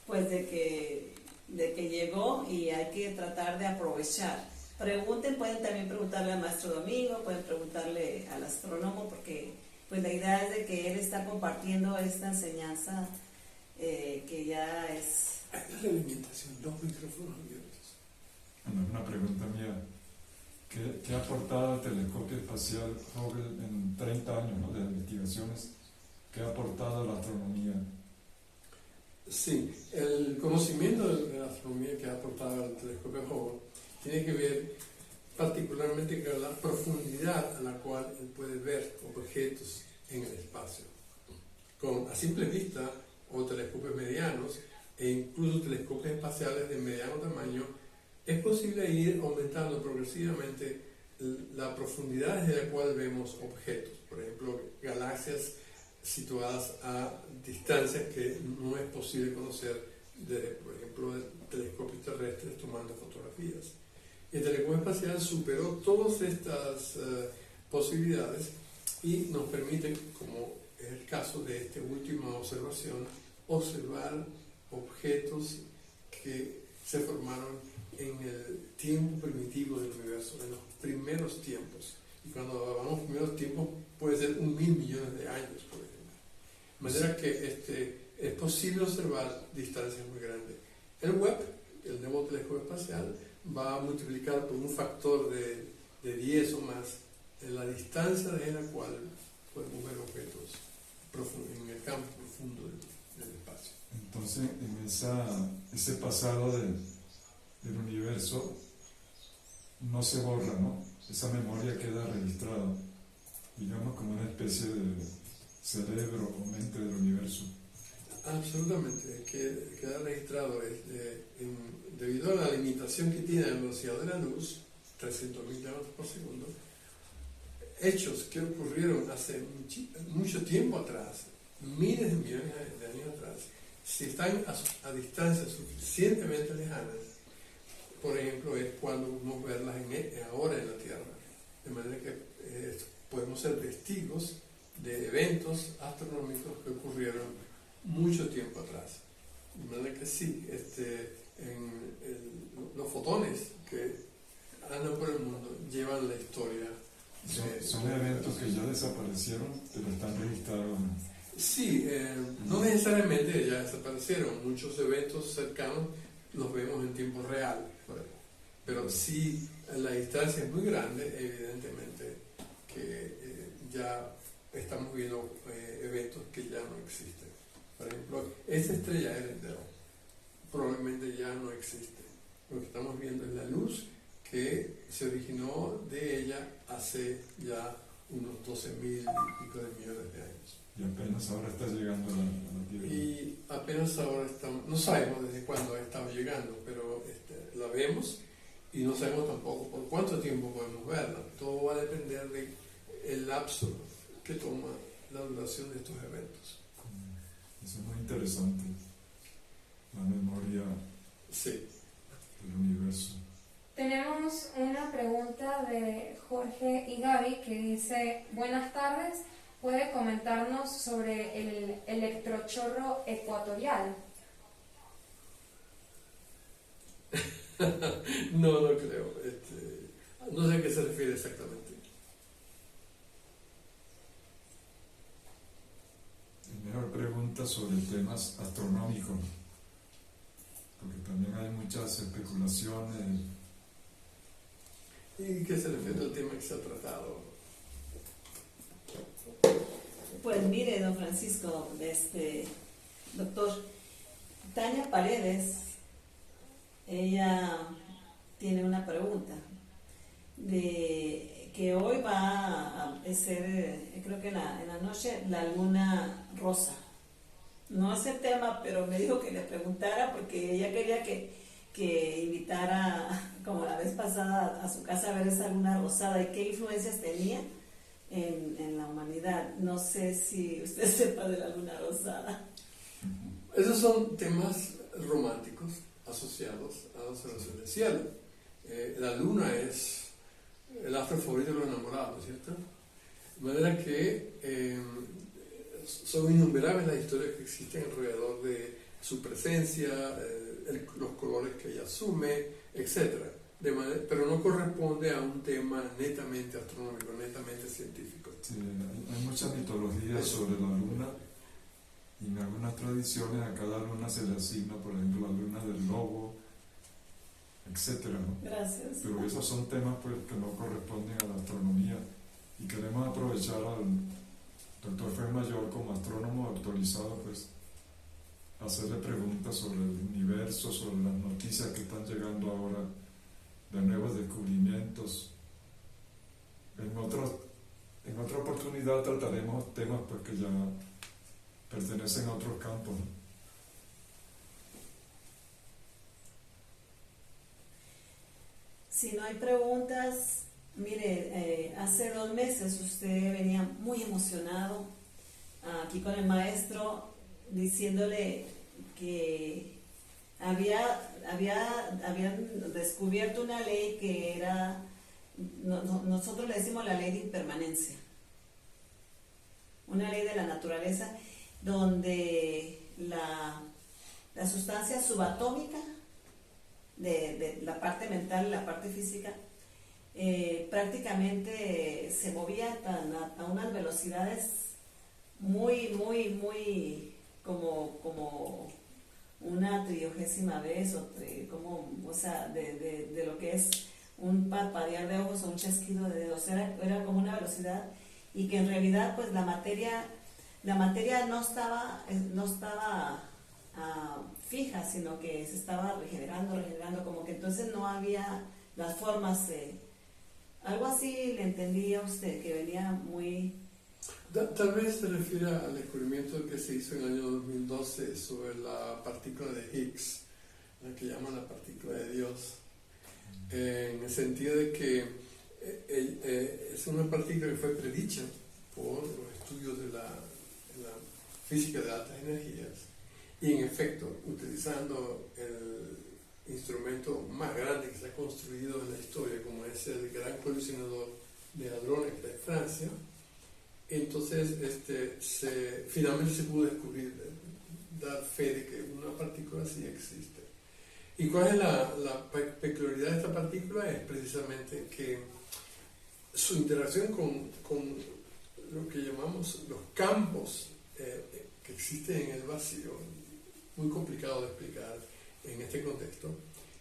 pues de que llegó y hay que tratar de aprovechar. Pregunten, pueden también preguntarle al maestro Domingo, pueden preguntarle al astrónomo porque pues la idea es de que él está compartiendo esta enseñanza que ya es... Hay una reglamentación, dos micrófonos abiertos. Una pregunta mía. ¿Qué ha aportado el telescopio espacial Hubble en 30 años, ¿no?, de investigaciones? ¿Qué ha aportado a la astronomía? Sí, el conocimiento de la astronomía que ha aportado el telescopio Hubble tiene que ver particularmente con la profundidad a la cual él puede ver objetos en el espacio. A simple vista, o telescopios medianos, e incluso telescopios espaciales de mediano tamaño, es posible ir aumentando progresivamente la profundidad desde la cual vemos objetos. Por ejemplo, galaxias situadas a distancias que no es posible conocer desde, por ejemplo, telescopios terrestres tomando fotografías. El telescopio espacial superó todas estas posibilidades y nos permite, como es el caso de esta última observación, observar objetos que se formaron en el tiempo primitivo del universo, en los primeros tiempos. Y cuando hablamos de primeros tiempos, puede ser 1.000 millones de años, por ejemplo. De manera que es posible observar distancias muy grandes. El Webb, el nuevo telescopio espacial, va a multiplicar por un factor de 10 o más en la distancia desde la cual podemos ver objetos en el campo profundo del espacio. Entonces, en ese pasado del universo no se borra, ¿no? Esa memoria queda registrada, digamos, como una especie de cerebro o mente del universo. Absolutamente, queda registrado. Debido a la limitación que tiene la velocidad de la luz, 300.000 kilómetros por segundo, hechos que ocurrieron hace mucho tiempo atrás, miles de millones de años atrás, si están a distancias suficientemente lejanas, por ejemplo, es cuando podemos verlas ahora en la Tierra. De manera que podemos ser testigos de eventos astronómicos que ocurrieron mucho tiempo atrás. De manera que sí, los fotones que andan por el mundo llevan la historia. Son eventos que ya desaparecieron, pero están registrados. Sí, no necesariamente ya desaparecieron. Muchos eventos cercanos los vemos en tiempo real. Pero sí, la distancia es muy grande, evidentemente, que ya estamos viendo eventos que ya no existen. Por ejemplo, esta estrella Earendel probablemente ya no existe. Lo que estamos viendo es la luz que se originó de ella hace ya unos 12.000 y pico de millones de años. Y apenas ahora está llegando a la Tierra. Y apenas ahora estamos, no sabemos desde cuándo ha estado llegando, pero la vemos y no sabemos tampoco por cuánto tiempo podemos verla. Todo va a depender del lapso que toma la duración de estos eventos. Eso es muy interesante, la memoria del universo. Tenemos una pregunta de Jorge y Gaby que dice: buenas tardes, ¿puede comentarnos sobre el electrochorro ecuatorial? No creo. No sé a qué se refiere exactamente. Mejor pregunta sobre temas astronómicos, porque también hay muchas especulaciones. ¿Y qué se refiere al tema que se ha tratado? Pues mire, don Francisco, doctor, Tania Paredes, ella tiene una pregunta de que hoy va a ser, creo que en la noche, la luna rosa. No es el tema, pero me dijo que le preguntara porque ella quería que invitara, como la vez pasada, a su casa a ver esa luna rosada y qué influencias tenía en la humanidad. No sé si usted sepa de la luna rosada. Esos son temas románticos asociados a la observación del cielo. La luna es el astro favorito de los enamorados, ¿cierto? De manera que son innumerables las historias que existen alrededor de su presencia, los colores que ella asume, etc. Pero no corresponde a un tema netamente astronómico, netamente científico. Sí, hay mucha mitología sobre la luna, y en algunas tradiciones a cada luna se le asigna, por ejemplo, la luna del lobo, etc. ¿no? Gracias. Pero esos son temas pues, que no corresponden a la astronomía, y queremos aprovechar al doctor Fer Mayor como astrónomo actualizado, pues hacerle preguntas sobre el universo, sobre las noticias que están llegando ahora de nuevos descubrimientos. En otra oportunidad trataremos temas pues, que ya pertenecen a otros campos, ¿no? Si no hay preguntas, mire, hace 2 meses usted venía muy emocionado aquí con el maestro diciéndole que habían descubierto una ley que era, nosotros le decimos la ley de impermanencia, una ley de la naturaleza donde la sustancia subatómica de la parte mental y la parte física prácticamente se movía a unas velocidades muy como una 30ª vez o sea, de lo que es un parpadear de ojos o un chasquido de dedos, era como una velocidad, y que en realidad pues la materia no estaba fija, sino que se estaba regenerando, como que entonces no había las formas, algo así le entendía a usted, que venía muy... Tal vez se refiere al descubrimiento que se hizo en el año 2012 sobre la partícula de Higgs, la que llaman la partícula de Dios, en el sentido de que es una partícula que fue predicha por los estudios de la física de altas energías, y en efecto, utilizando el instrumento más grande que se ha construido en la historia, como es el Gran Colisionador de Hadrones de Francia, entonces finalmente se pudo descubrir, dar fe de que una partícula sí existe. ¿Y cuál es la peculiaridad de esta partícula? Es precisamente que su interacción con lo que llamamos los campos que existen en el vacío, muy complicado de explicar en este contexto,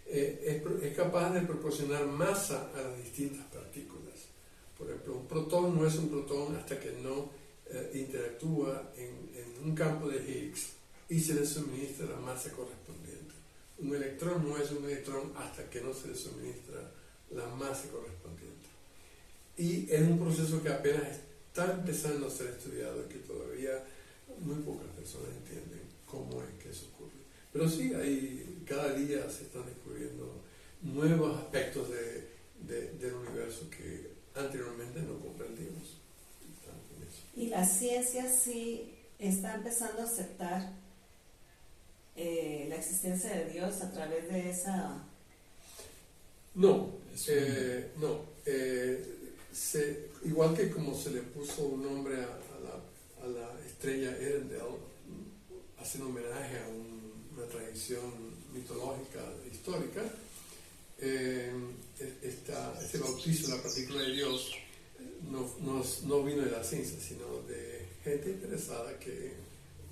es capaz de proporcionar masa a las distintas partículas. Por ejemplo, un protón no es un protón hasta que no interactúa en un campo de Higgs y se le suministra la masa correspondiente. Un electrón no es un electrón hasta que no se le suministra la masa correspondiente. Y es un proceso que apenas está empezando a ser estudiado y que todavía muy pocas personas entienden cómo es que eso ocurre. Pero sí, cada día se están descubriendo nuevos aspectos del universo que anteriormente no comprendíamos. Y la ciencia sí está empezando a aceptar la existencia de Dios a través de esa... No, igual que como se le puso un nombre a la estrella Earendel, haciendo homenaje a una tradición mitológica histórica, este bautizo de la partícula de Dios no vino de la ciencia, sino de gente interesada que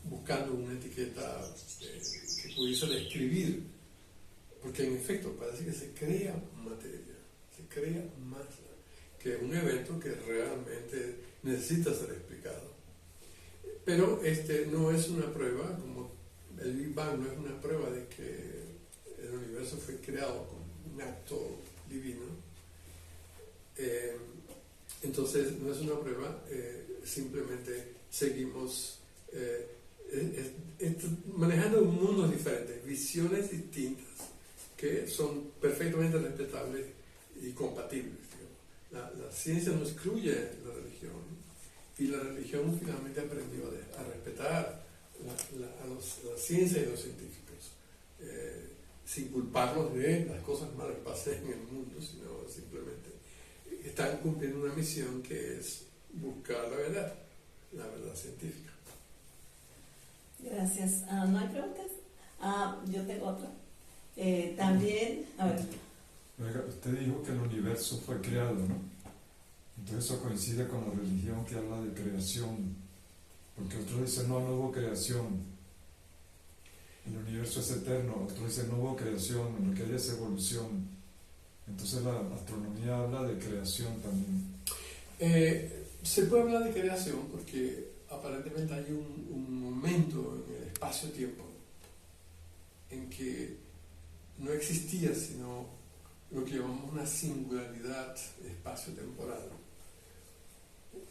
buscando una etiqueta que pudiese describir, porque en efecto parece que se crea materia, se crea masa, que es un evento que realmente necesita ser explicado. Pero no es una prueba, como el Big Bang no es una prueba de que el universo fue creado con un acto divino. Entonces no es una prueba, simplemente seguimos manejando mundos diferentes, visiones distintas que son perfectamente respetables y compatibles. La ciencia no excluye la religión, y la religión finalmente aprendió a respetar la ciencia y los científicos, sin culparlos de las cosas malas que pasan en el mundo, sino simplemente están cumpliendo una misión que es buscar la verdad científica. Gracias. ¿No hay preguntas? Yo tengo otra. También, a ver. Oiga, usted dijo que el universo fue creado, ¿no? Entonces eso coincide con la religión que habla de creación, porque otros dicen no hubo creación, el universo es eterno, otros dicen no hubo creación, lo que hay es evolución. Entonces la astronomía habla de creación también. Se puede hablar de creación porque aparentemente hay un momento en el espacio-tiempo en que no existía sino lo que llamamos una singularidad espacio-temporal.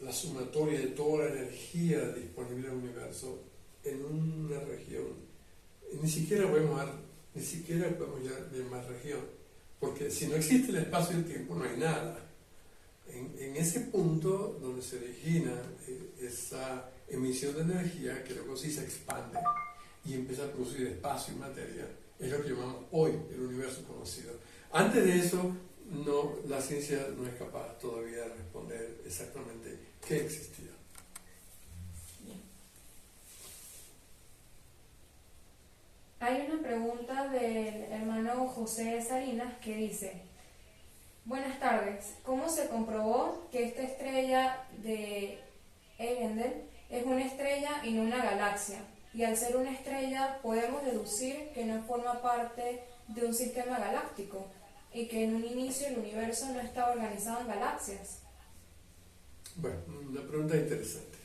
La sumatoria de toda la energía disponible en el universo en una región. Ni siquiera podemos llamar región, porque si no existe el espacio y el tiempo no hay nada. En ese punto donde se origina esa emisión de energía que luego sí se expande y empieza a producir espacio y materia, es lo que llamamos hoy el universo conocido. Antes de eso, la ciencia no es capaz todavía de responder exactamente qué existía. Hay una pregunta del hermano José Salinas que dice: buenas tardes, ¿cómo se comprobó que esta estrella de Earendel es una estrella y no una galaxia? Y al ser una estrella podemos deducir que no forma parte de un sistema galáctico y que en un inicio el universo no estaba organizado en galaxias. Bueno, una pregunta interesante.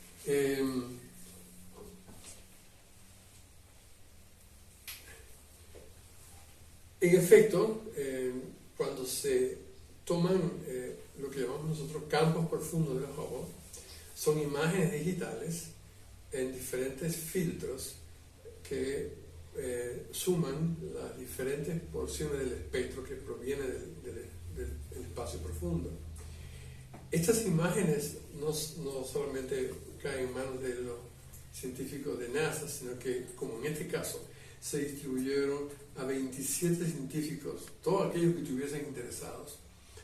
En efecto, cuando se toman lo que llamamos nosotros campos profundos de Hubble, son imágenes digitales en diferentes filtros que suman las diferentes porciones del espectro que proviene del espacio profundo. Estas imágenes no solamente caen en manos de los científicos de NASA, sino que, como en este caso, se distribuyeron a 27 científicos, todos aquellos que estuviesen interesados,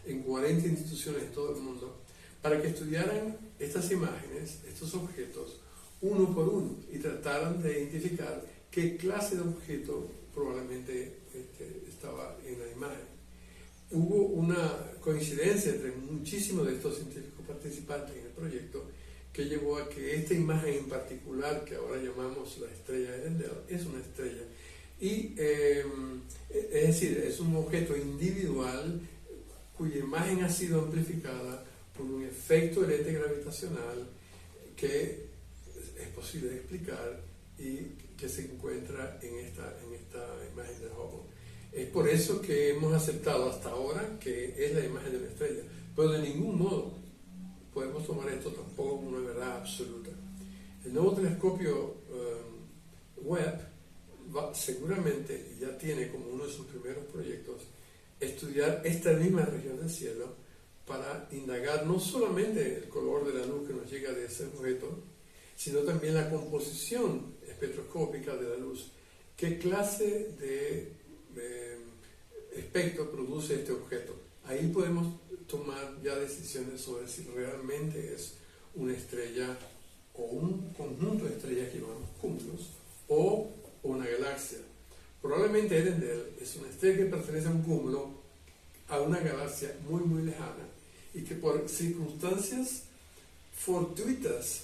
en 40 instituciones en todo el mundo, para que estudiaran estas imágenes, estos objetos, uno por uno, y trataran de identificar qué clase de objeto probablemente estaba en la imagen. Hubo una coincidencia entre muchísimos de estos científicos participantes en el proyecto que llevó a que esta imagen en particular, que ahora llamamos la estrella de Earendel, es una estrella. Y es decir, es un objeto individual cuya imagen ha sido amplificada por un efecto de lente gravitacional que es posible de explicar y que se encuentra en esta imagen de Hubble. Es por eso que hemos aceptado hasta ahora que es la imagen de una estrella, pero de ningún modo podemos tomar esto tampoco como una verdad absoluta. El nuevo telescopio Webb seguramente ya tiene como uno de sus primeros proyectos estudiar esta misma región del cielo para indagar no solamente el color de la luz que nos llega de ese objeto, sino también la composición espectroscópica de la luz. ¿Qué clase de espectro produce este objeto? Ahí podemos tomar ya decisiones sobre si realmente es una estrella o un conjunto de estrellas que llamamos cúmulos o una galaxia. Probablemente Earendel es una estrella que pertenece a un cúmulo, a una galaxia muy muy lejana, y que por circunstancias fortuitas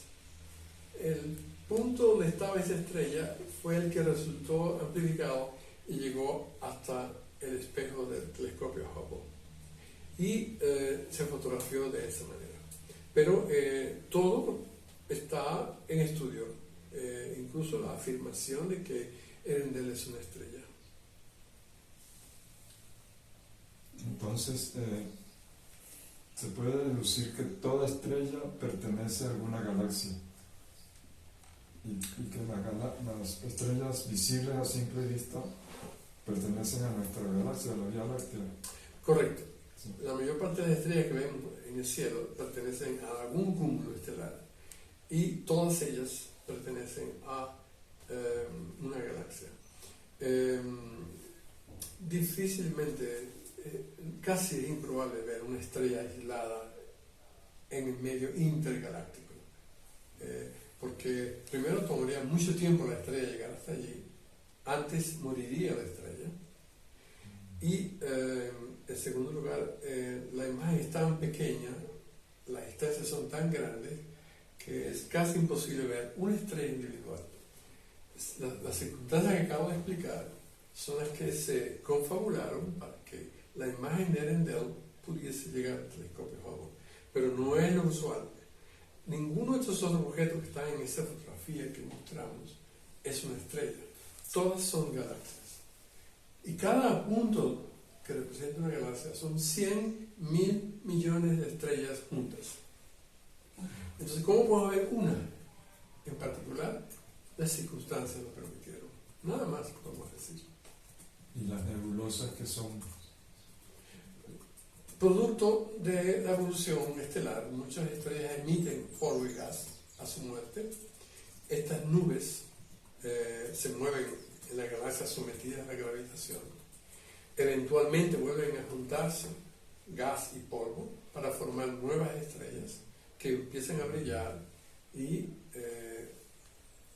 el punto donde estaba esa estrella fue el que resultó amplificado y llegó hasta el espejo del telescopio Hubble y se fotografió de esa manera. Pero todo está en estudio, incluso la afirmación de que Earendel es una estrella. Entonces, se puede deducir que toda estrella pertenece a alguna galaxia y que las estrellas visibles a simple vista pertenecen a nuestra galaxia, a la Vía Láctea. Correcto. Sí. La mayor parte de las estrellas que vemos en el cielo pertenecen a algún cúmulo estelar y todas ellas pertenecen a una galaxia. Difícilmente, casi es improbable ver una estrella aislada en el medio intergaláctico, porque primero tomaría mucho tiempo la estrella llegar hasta allí, antes moriría la estrella, y en segundo lugar, la imagen es tan pequeña, las estrellas son tan grandes, que es casi imposible ver una estrella individual. Las circunstancias que acabo de explicar son las que se confabularon para que la imagen de Earendel pudiese llegar al telescopio Hubble, pero no es lo usual. Ninguno de estos otros objetos que están en esa fotografía que mostramos es una estrella, todas son galaxias. Y cada punto que representa una galaxia son 100.000 millones de estrellas juntas. Entonces, ¿cómo podemos ver una en particular? Las circunstancias lo permitieron. Nada más podemos decir. ¿Y las nebulosas que son? Producto de la evolución estelar, muchas estrellas emiten polvo y gas a su muerte. Estas nubes se mueven en la galaxia sometidas a la gravitación. Eventualmente vuelven a juntarse gas y polvo para formar nuevas estrellas que empiezan a brillar y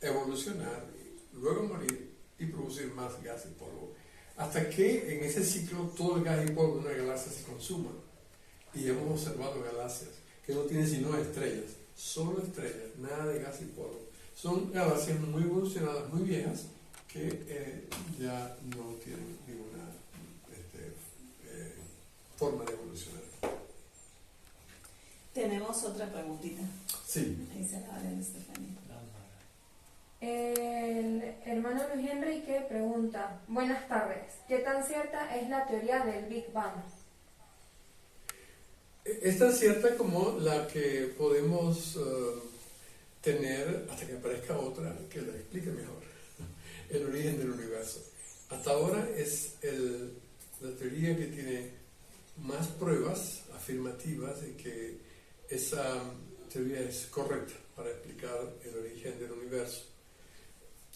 evolucionar, luego morir y producir más gas y polvo, hasta que en ese ciclo todo el gas y polvo de una galaxia se consuma. Y hemos observado galaxias que no tienen sino estrellas, solo estrellas, nada de gas y polvo. Son galaxias muy evolucionadas, muy viejas, que ya no tienen ninguna forma de evolucionar. Tenemos otra preguntita. Sí. Ahí se la va a leer Estefanía. El hermano Luis Enrique pregunta: buenas tardes, ¿qué tan cierta es la teoría del Big Bang? Es tan cierta como la que podemos tener hasta que aparezca otra que la explique mejor, el origen del universo. Hasta ahora es la teoría que tiene más pruebas afirmativas de que esa teoría es correcta para explicar el origen del universo.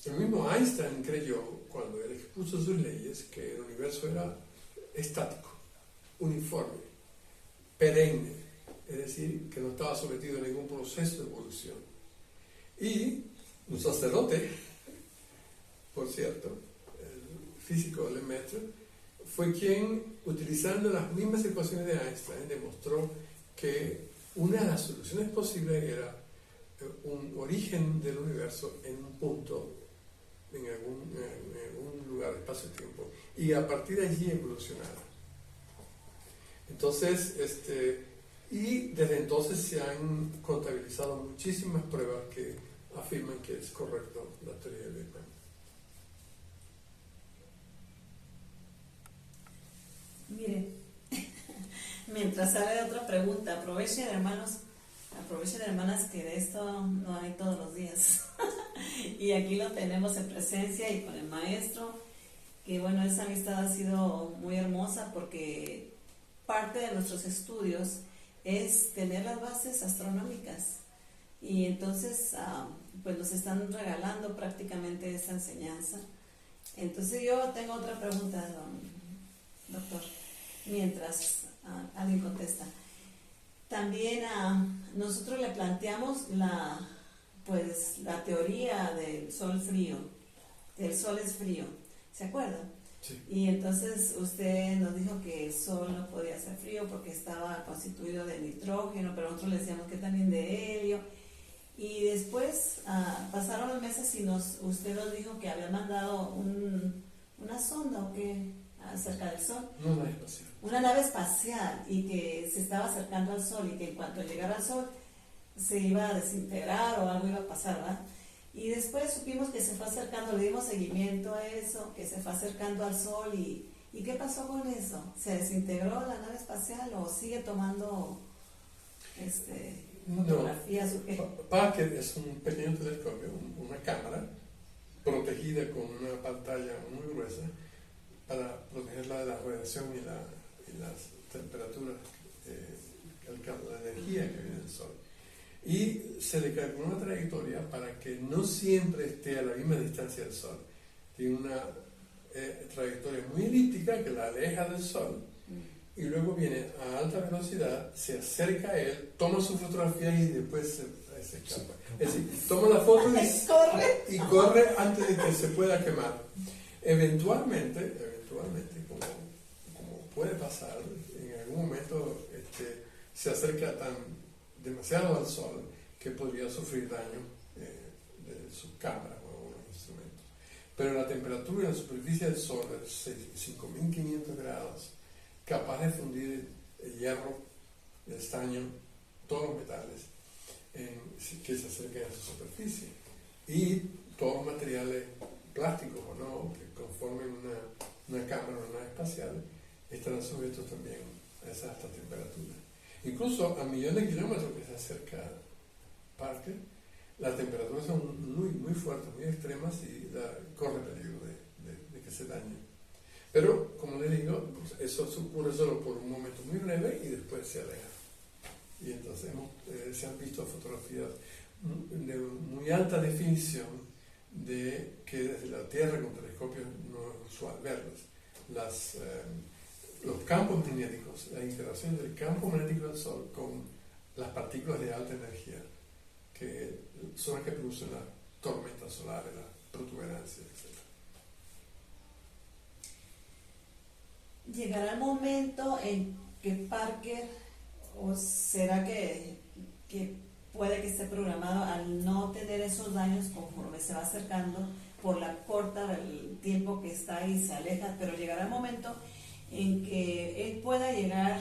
El mismo Einstein creyó, cuando él expuso sus leyes, que el universo era estático, uniforme, perenne, es decir, que no estaba sometido a ningún proceso de evolución. Y un sacerdote, por cierto, el físico Lemaitre, fue quien, utilizando las mismas ecuaciones de Einstein, demostró que una de las soluciones posibles era un origen del universo en un punto, en algún lugar, espacio-tiempo, y a partir de allí evolucionar. Entonces, y desde entonces se han contabilizado muchísimas pruebas que afirman que es correcto la teoría del Big Bang. Mire, mientras sale otra pregunta, aprovechen hermanas que de esto no hay todos los días. Y aquí lo tenemos en presencia y con el maestro, que bueno, esa amistad ha sido muy hermosa porque parte de nuestros estudios es tener las bases astronómicas. Y entonces, pues nos están regalando prácticamente esa enseñanza. Entonces yo tengo otra pregunta, doctor, mientras alguien contesta. También nosotros le planteamos la teoría del sol frío. El sol es frío, ¿se acuerda? Sí. Y entonces usted nos dijo que el sol no podía ser frío porque estaba constituido de nitrógeno, pero nosotros le decíamos que también de helio. Y después pasaron los meses y usted nos dijo que había mandado una sonda o qué acerca del sol. Una nave espacial y que se estaba acercando al sol y que en cuanto llegara al sol se iba a desintegrar o algo iba a pasar, ¿verdad? Y después supimos que se fue acercando, le dimos seguimiento a eso, que se fue acercando al sol y ¿qué pasó con eso? ¿Se desintegró la nave espacial o sigue tomando fotografías o qué? Parker es un pequeño telescopio, una cámara protegida con una pantalla muy gruesa para protegerla de la radiación y las temperaturas, la energía que viene del sol. Y se le calculó una trayectoria para que no siempre esté a la misma distancia del Sol. Tiene una trayectoria muy elíptica que la aleja del Sol y luego viene a alta velocidad, se acerca a él, toma su fotografía y después se escapa. Es decir, toma la foto y corre antes de que se pueda quemar. Eventualmente como puede pasar, en algún momento se acerca demasiado al Sol que podría sufrir daño de sus cámaras o los instrumentos. Pero la temperatura en la superficie del Sol es 5.500 grados, capaz de fundir el hierro, el estaño, todos los metales que se acerquen a su superficie. Y todos los materiales plásticos o no, que conformen una cámara o una nave espacial, estarán sujetos también a esa alta temperatura. Incluso a millones de kilómetros que se acerca Parker, las temperaturas son muy fuertes, muy extremas y corre peligro de que se dañe. Pero, como les digo, pues eso ocurre solo por un momento muy breve y después se aleja. Y entonces se han visto fotografías de muy alta definición que desde la Tierra con telescopios no es usual verlos. Los campos magnéticos, la interacción del campo magnético del Sol con las partículas de alta energía, que son las que producen las tormentas solares, las protuberancias, etc. ¿Llegará el momento en que Parker, o será que puede que esté programado al no tener esos daños conforme se va acercando por la corta del tiempo que está ahí, se aleja, pero llegará el momento en que él pueda llegar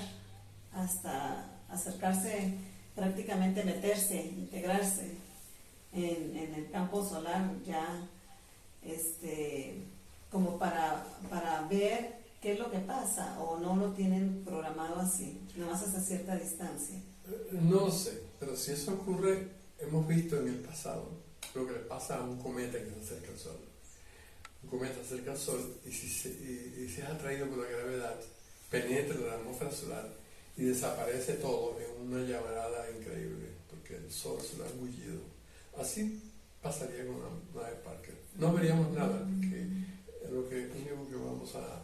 hasta acercarse, prácticamente meterse, integrarse en el campo solar ya, como para ver qué es lo que pasa, o no lo tienen programado así, nada más hasta cierta distancia? No sé, pero si eso ocurre, hemos visto en el pasado lo que le pasa a un cometa que se acerca al Sol. Un cometa se acerca al Sol y si es atraído por la gravedad, penetra en la atmósfera solar y desaparece todo en una llamarada increíble, porque el Sol se lo ha engullido. Así pasaría con la nave Parker. No veríamos nada, porque lo único que vamos a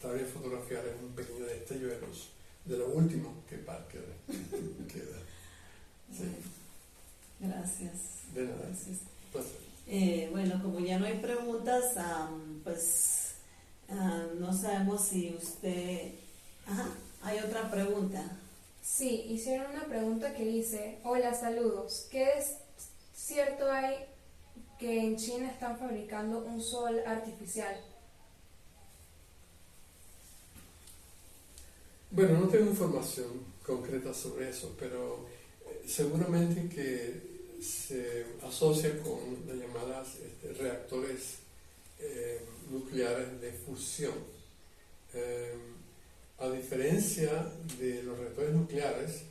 tratar de fotografiar es un pequeño destello de luz, de lo último que Parker queda. Sí. Gracias. De nada. Gracias. Bueno, como ya no hay preguntas, pues no sabemos si usted... Ajá, hay otra pregunta. Sí, hicieron una pregunta que dice: hola, saludos. ¿Qué es cierto hay que en China están fabricando un sol artificial? Bueno, no tengo información concreta sobre eso, pero seguramente que se asocia con las llamadas reactores nucleares de fusión. A diferencia de los reactores nucleares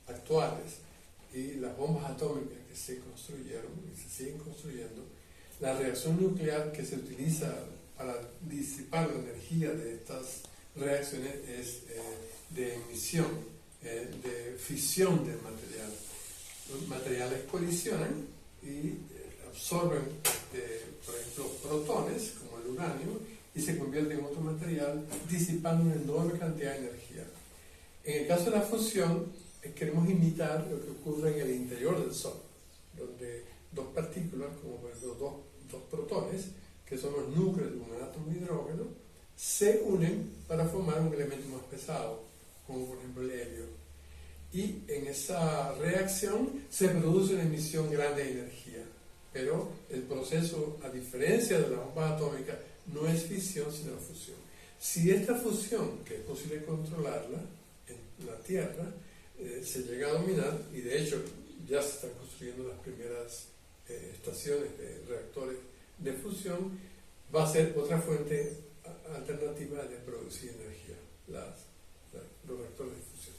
actuales y las bombas atómicas que se construyeron y se siguen construyendo, la reacción nuclear que se utiliza para disipar la energía de estas reacciones es de emisión, de fisión del material. Los materiales colisionan y absorben, por ejemplo, protones, como el uranio, y se convierten en otro material, disipando una enorme cantidad de energía. En el caso de la fusión, queremos imitar lo que ocurre en el interior del Sol, donde dos partículas, como por ejemplo dos protones, que son los núcleos de un átomo de hidrógeno, se unen para formar un elemento más pesado, como por ejemplo el helio. Y en esa reacción se produce una emisión grande de energía. Pero el proceso, a diferencia de la bomba atómica, no es fisión sino fusión. Si esta fusión, que es posible controlarla en la Tierra, se llega a dominar, y de hecho ya se están construyendo las primeras estaciones de reactores de fusión, va a ser otra fuente alternativa de producir energía, los reactores de fusión.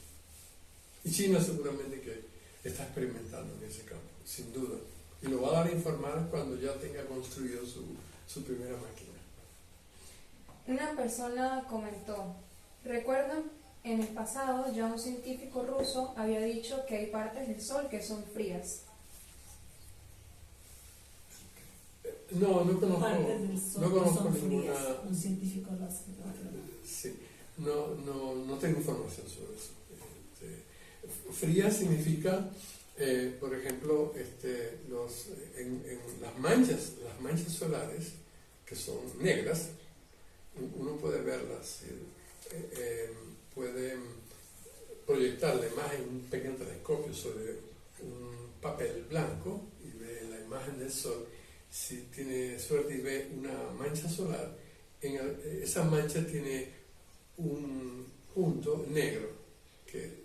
Y China seguramente que está experimentando en ese campo, sin duda. Y lo va a dar a informar cuando ya tenga construido su primera máquina. Una persona comentó: ¿recuerdan en el pasado ya un científico ruso había dicho que hay partes del Sol que son frías. No conozco. Partes del Sol No que conozco son ninguna. frías. Un científico lo hace. Sí, no tengo información sobre eso. Fría significa, por ejemplo, en las manchas solares, que son negras, uno puede verlas, puede proyectar la imagen en un pequeño telescopio sobre un papel blanco y ve la imagen del Sol. Si tiene suerte y ve una mancha solar, esa mancha tiene un punto negro que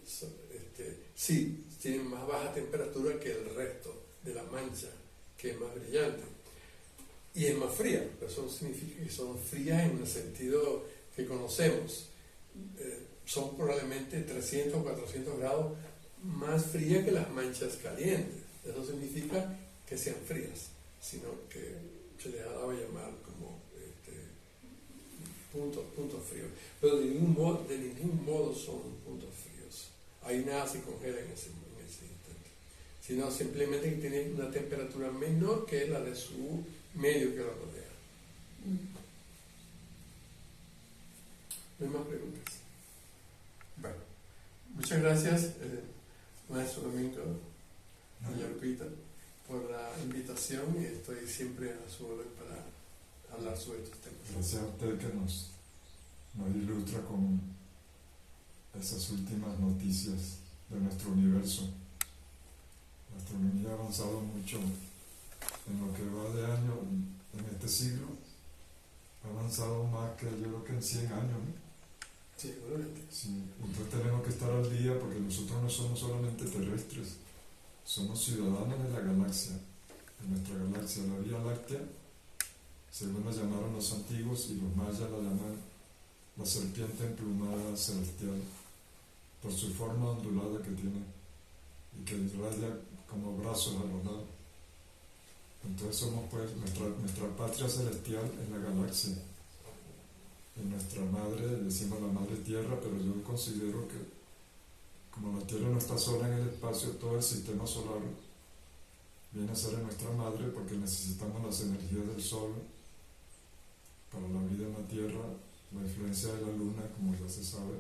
sí tiene más baja temperatura que el resto de la mancha, que es más brillante y es más fría. Eso significa que son frías en el sentido que conocemos. Son probablemente 300 o 400 grados más frías que las manchas calientes. Eso significa que sean frías, sino que se les ha dado a llamar como puntos fríos. Pero de ningún modo son puntos fríos. Ahí nada se congela en ese instante, sino simplemente que tienen una temperatura menor que la de su medio que lo rodea. ¿No hay más preguntas? Bueno, muchas gracias, maestro Domingo y Lupita, por la invitación, y estoy siempre a su orden para hablar sobre estos temas. Gracias a usted que nos ilustra con esas últimas noticias de nuestro universo. La astronomía ha avanzado mucho en lo que va de año en este siglo. Ha avanzado más que yo creo que en 100 años, ¿no? Sí, seguramente. Sí, entonces tenemos que estar al día porque nosotros no somos solamente terrestres, somos ciudadanos de la galaxia, de nuestra galaxia, la Vía Láctea, según la llamaron los antiguos, y los mayas la llaman la serpiente emplumada celestial, por su forma ondulada que tiene y que irradia como brazos a los lados. Entonces somos pues nuestra patria celestial en la galaxia. Y nuestra madre, decimos la madre tierra, pero yo considero que como la tierra no está sola en el espacio, todo el sistema solar viene a ser nuestra madre porque necesitamos las energías del sol para la vida en la tierra, la influencia de la luna, como ya se sabe,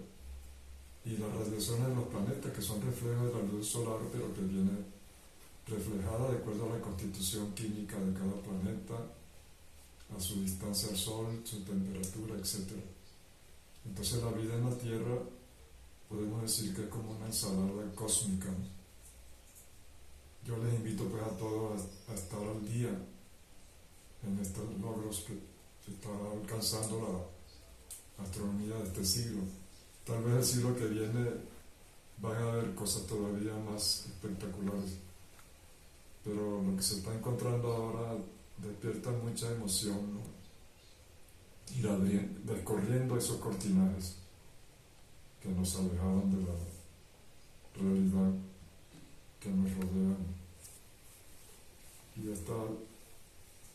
y las radiaciones de los planetas, que son reflejos de la luz solar, pero que viene reflejada de acuerdo a la constitución química de cada planeta, a su distancia al Sol, su temperatura, etc. Entonces la vida en la Tierra podemos decir que es como una ensalada cósmica. Yo les invito pues a todos a estar al día en estos logros que se está alcanzando la astronomía de este siglo. Tal vez el siglo que viene van a haber cosas todavía más espectaculares, pero lo que se está encontrando ahora despierta mucha emoción, ¿no? Ir descorriendo esos cortinajes que nos alejaban de la realidad que nos rodea. Y esta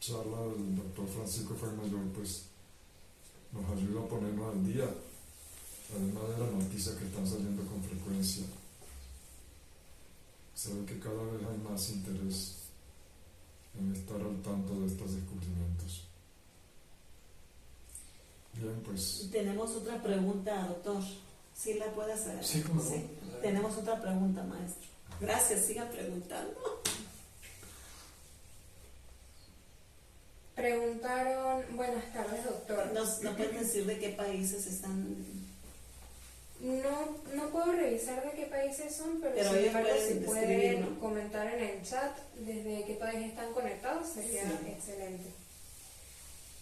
charla del doctor Francisco Fuenmayor pues nos ayuda a ponernos al día, además de las noticias que están saliendo con frecuencia. Se ve que cada vez hay más interés en estar al tanto de estos descubrimientos. Bien, pues... Tenemos otra pregunta, doctor. ¿Sí la puede hacer? Sí, como sí. Tenemos otra pregunta, maestro. Gracias, siga preguntando. Preguntaron, buenas tardes, doctor. ¿No pueden decir de qué países están? No puedo revisar de qué países son, pero ellos sin embargo, pueden si pueden describir, ¿no? comentar en el chat desde qué país están conectados, sería excelente.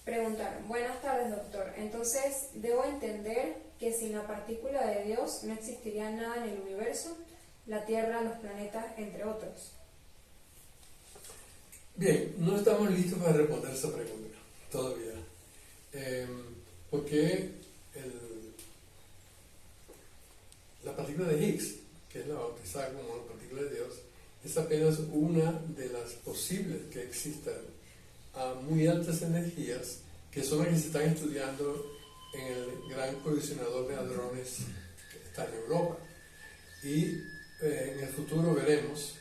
Preguntaron, buenas tardes, doctor. Entonces, ¿debo entender que sin la partícula de Dios no existiría nada en el universo, la Tierra, los planetas, entre otros? Bien, no estamos listos para responder esa pregunta todavía, porque la partícula de Higgs, que es la bautizada como la partícula de Dios, es apenas una de las posibles que existan a muy altas energías, que son las que se están estudiando en el gran colisionador de hadrones está en Europa. Y en el futuro veremos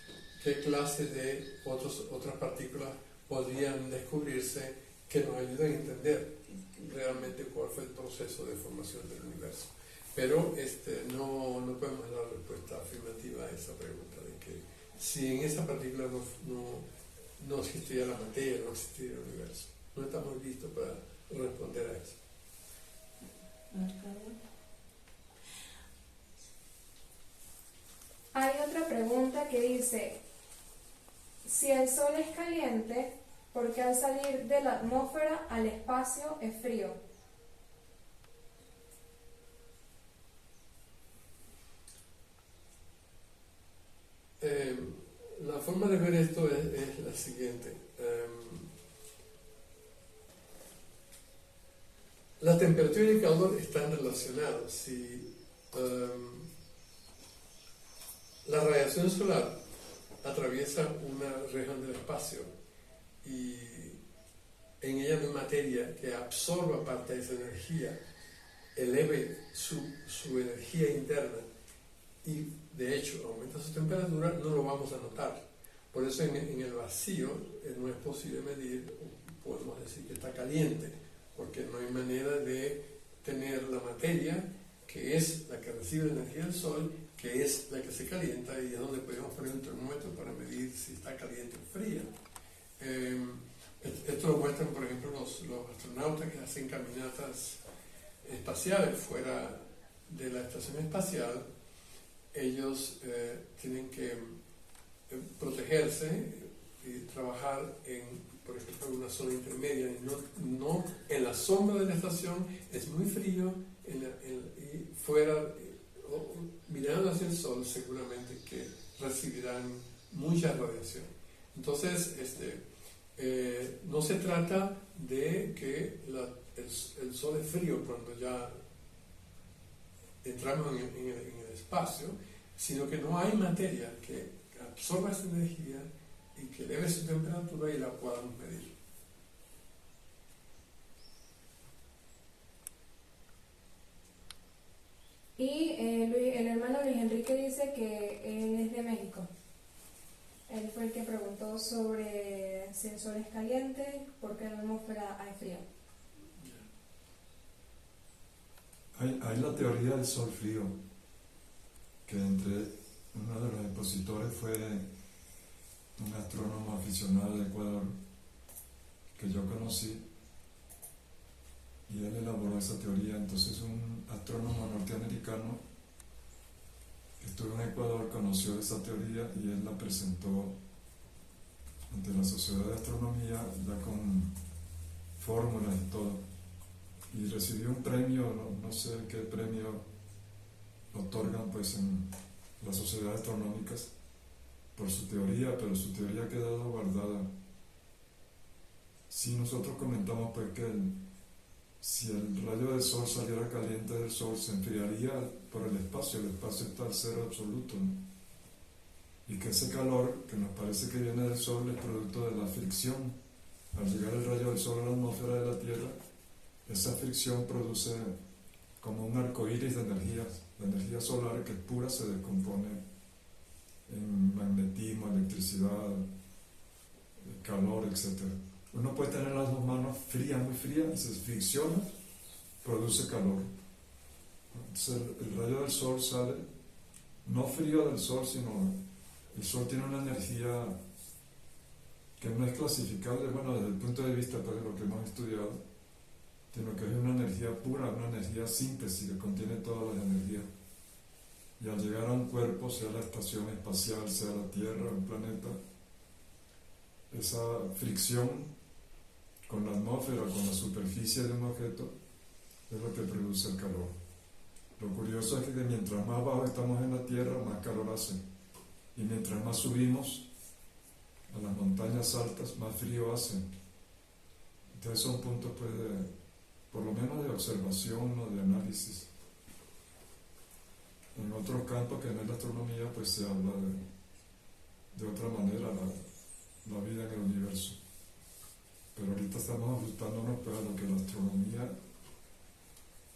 qué clase de otras partículas podrían descubrirse que nos ayuden a entender realmente cuál fue el proceso de formación del universo. Pero no podemos dar respuesta afirmativa a esa pregunta de que si en esa partícula no existiría la materia, no existiría el universo. No estamos listos para responder a eso. Hay otra pregunta que dice, si el Sol es caliente, ¿por qué al salir de la atmósfera al espacio es frío? La forma de ver esto es la siguiente. La temperatura y el calor están relacionados. Si la radiación solar atraviesa una región del espacio y en ella no hay materia que absorba parte de esa energía, eleve su energía interna y de hecho aumenta su temperatura, no lo vamos a notar. Por eso en el vacío no es posible medir, podemos decir que está caliente, porque no hay manera de tener la materia, que es la que recibe la energía del Sol, que es la que se calienta y es donde podemos poner un termómetro para medir si está caliente o fría. Esto lo muestran, por ejemplo, los astronautas que hacen caminatas espaciales fuera de la estación espacial. Ellos tienen que protegerse y trabajar por ejemplo, en una zona intermedia, no en la sombra de la estación, es muy frío, y fuera, mirando hacia el Sol, seguramente que recibirán mucha radiación. Entonces, no se trata de que el Sol es frío cuando ya entramos en el espacio, sino que no hay materia que absorba esa energía y que eleve su temperatura y la podamos medir. Y el hermano Luis Enrique dice que él es de México. Él fue el que preguntó sobre si el Sol es caliente, por qué en la atmósfera hay frío. Hay la teoría del Sol frío, que entre uno de los expositores fue un astrónomo aficionado de Ecuador que yo conocí, y él elaboró esa teoría. Entonces un astrónomo norteamericano que estuvo en Ecuador conoció esa teoría y él la presentó ante la Sociedad de Astronomía ya con fórmulas y todo, y recibió un premio, no sé qué premio otorgan pues en las sociedades astronómicas por su teoría, pero su teoría ha quedado guardada. Si nosotros comentamos pues que si el rayo del Sol saliera caliente del Sol, se enfriaría por el espacio está al cero absoluto, ¿no? Y que ese calor que nos parece que viene del Sol es producto de la fricción. Al llegar el rayo del Sol a la atmósfera de la Tierra, esa fricción produce como un arco iris de energía. La energía solar, que es pura, se descompone en magnetismo, electricidad, calor, etc. Uno puede tener las dos manos frías, muy frías, y se fricciona, produce calor. Entonces el rayo del Sol sale, no frío del Sol, sino el Sol tiene una energía que no es clasificable, bueno, desde el punto de vista pues, de lo que hemos estudiado, sino que es una energía pura, una energía síntesis que contiene todas las energías. Y al llegar a un cuerpo, sea la estación espacial, sea la Tierra, un planeta, esa fricción con la atmósfera, con la superficie de un objeto, es lo que produce el calor. Lo curioso es que mientras más abajo estamos en la Tierra, más calor hace. Y mientras más subimos a las montañas altas, más frío hace. Entonces son puntos pues, por lo menos de observación o de análisis. En otros campos que no es la astronomía, pues se habla de otra manera la vida en el universo. Pero ahorita estamos ajustándonos pues, a lo que la astronomía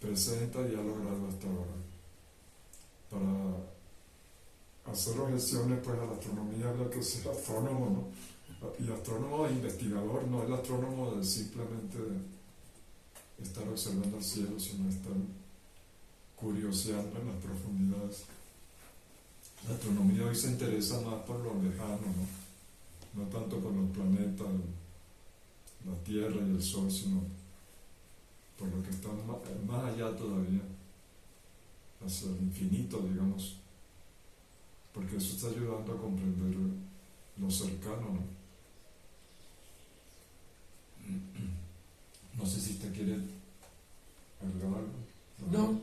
presenta y ha logrado hasta ahora. para hacer objeciones pues a la astronomía había que ser astrónomo, ¿no? Y astrónomo e investigador, no el astrónomo de simplemente estar observando el cielo, sino estar curioseando en las profundidades. La astronomía hoy se interesa más por lo lejano, ¿no? No tanto por los planetas, la Tierra y el Sol, sino por lo que está más allá todavía, hacia el infinito, digamos, porque eso está ayudando a comprender lo cercano, ¿no? No sé si usted quiere agregar algo. No,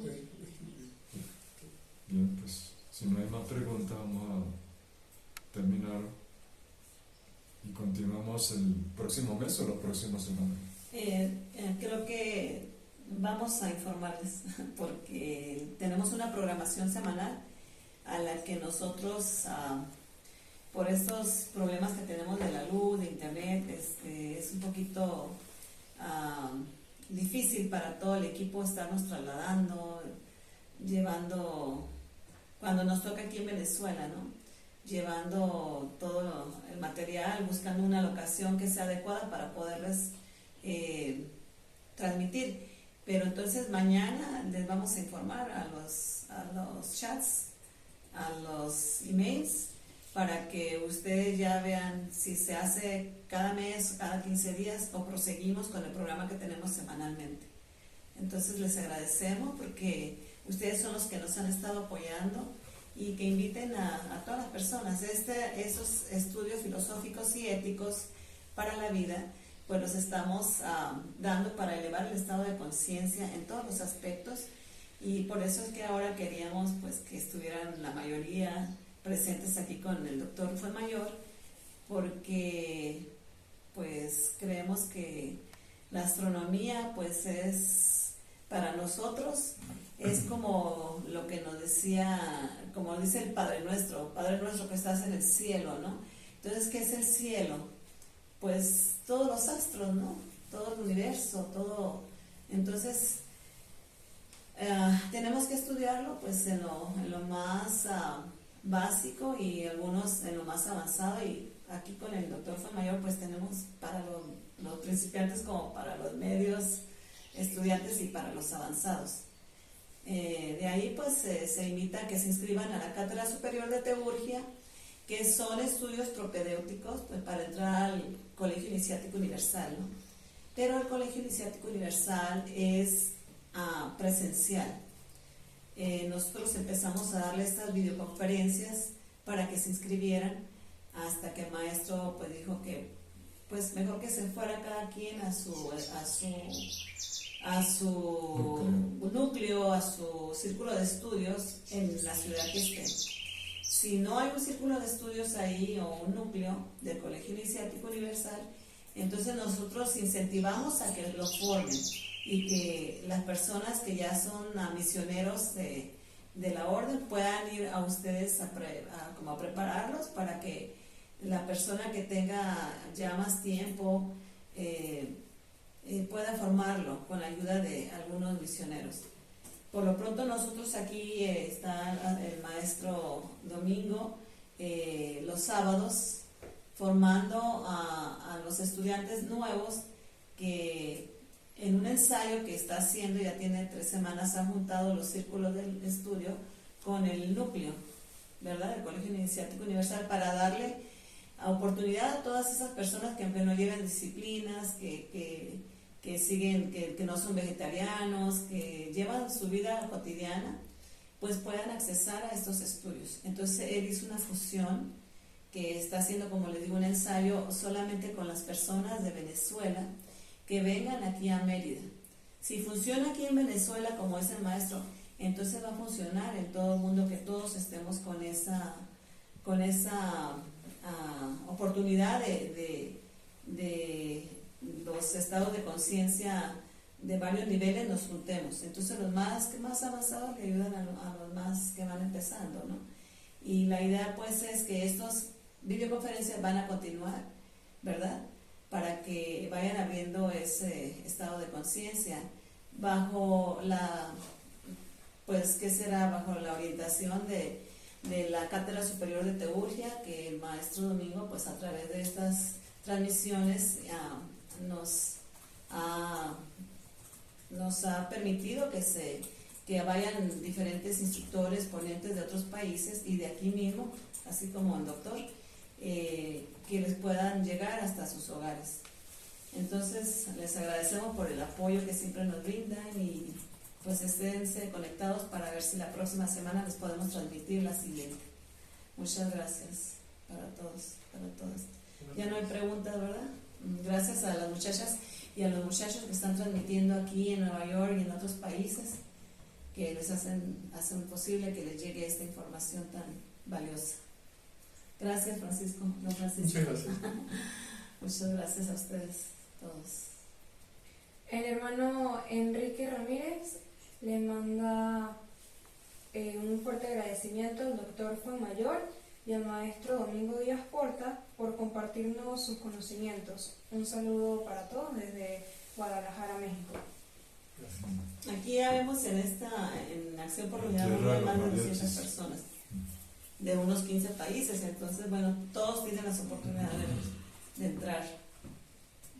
Bien, pues si no hay más preguntas vamos a terminar y continuamos el próximo mes o la próxima semana. Creo que vamos a informarles porque tenemos una programación semanal a la que nosotros, por estos problemas que tenemos de la luz, de internet, es un poquito difícil para todo el equipo estarnos trasladando, llevando, cuando nos toca aquí en Venezuela, ¿no? Llevando todo el material, buscando una locación que sea adecuada para poderles transmitir. Pero entonces mañana les vamos a informar a los chats, a los emails, para que ustedes ya vean si se hace cada mes, cada 15 días o proseguimos con el programa que tenemos semanalmente. Entonces les agradecemos porque ustedes son los que nos han estado apoyando y que inviten a todas las personas. Esos estudios filosóficos y éticos para la vida, pues los estamos dando para elevar el estado de conciencia en todos los aspectos, y por eso es que ahora queríamos pues que estuvieran la mayoría presentes aquí con el doctor Fuenmayor, porque pues creemos que la astronomía pues es para nosotros, es como lo que nos decía, como dice el Padre Nuestro que estás en el cielo, ¿no? Entonces, ¿qué es el cielo? Pues todos los astros, ¿no? Todo el universo, todo. Entonces, tenemos que estudiarlo pues en lo más básico y algunos en lo más avanzado, y aquí con el doctor Fuenmayor pues tenemos para los principiantes como para los medios estudiantes y para los avanzados. De ahí pues se invita a que se inscriban a la Cátedra Superior de Teurgia, que son estudios propedéuticos pues para entrar al Colegio Iniciático Universal, ¿no? Pero el Colegio Iniciático Universal es presencial. Nosotros empezamos a darle estas videoconferencias para que se inscribieran, hasta que el maestro pues dijo que pues mejor que se fuera cada quien a su núcleo, a su círculo de estudios en la ciudad que esté. Si no hay un círculo de estudios ahí o un núcleo del Colegio Iniciático Universal, entonces nosotros incentivamos a que lo formen y que las personas que ya son misioneros de la orden puedan ir a ustedes como a prepararlos para que la persona que tenga ya más tiempo pueda formarlo con la ayuda de algunos misioneros. Por lo pronto nosotros aquí está el maestro Domingo los sábados formando a los estudiantes nuevos, que en un ensayo que está haciendo, ya tiene 3 semanas, ha juntado los círculos del estudio con el núcleo, ¿verdad?, del Colegio Iniciático Universal, para darle oportunidad a todas esas personas que aunque no lleven disciplinas, que siguen, que no son vegetarianos, que llevan su vida cotidiana, pues puedan accesar a estos estudios. Entonces él hizo una fusión que está haciendo, como les digo, un ensayo solamente con las personas de Venezuela que vengan aquí a Mérida. Si funciona aquí en Venezuela, como es el maestro, entonces va a funcionar en todo el mundo, que todos estemos con esa oportunidad de los estados de conciencia de varios niveles nos juntemos. Entonces los más avanzados le ayudan a los más que van empezando, ¿no? Y la idea pues es que estos videoconferencias van a continuar, ¿verdad?, para que vayan abriendo ese estado de conciencia bajo pues que será bajo la orientación de la Cátedra Superior de Teurgia, que el maestro Domingo, pues a través de estas transmisiones nos ha permitido que vayan diferentes instructores, ponentes de otros países y de aquí mismo, así como el doctor, que les puedan llegar hasta sus hogares. Entonces, les agradecemos por el apoyo que siempre nos brindan y pues esténse conectados para ver si la próxima semana les podemos transmitir la siguiente. Muchas gracias para todos, para todas. Ya no hay preguntas, ¿verdad? Gracias a las muchachas y a los muchachos que están transmitiendo aquí en Nueva York y en otros países, que les hacen posible que les llegue esta información tan valiosa. Gracias, Francisco. Don Francisco. Muchas gracias. Muchas gracias a ustedes todos. El hermano Enrique Ramírez le manda un fuerte agradecimiento al doctor Fuenmayor y al maestro Domingo Díaz Porta por compartirnos sus conocimientos. Un saludo para todos desde Guadalajara, México. Gracias. Aquí ya vemos en Acción por la Unidad Mundial más de 200 personas de unos 15 países, entonces bueno, todos tienen las oportunidades de entrar,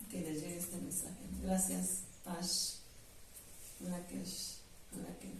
que les llegue este mensaje. Gracias, Pash, Rakesh, Raquel.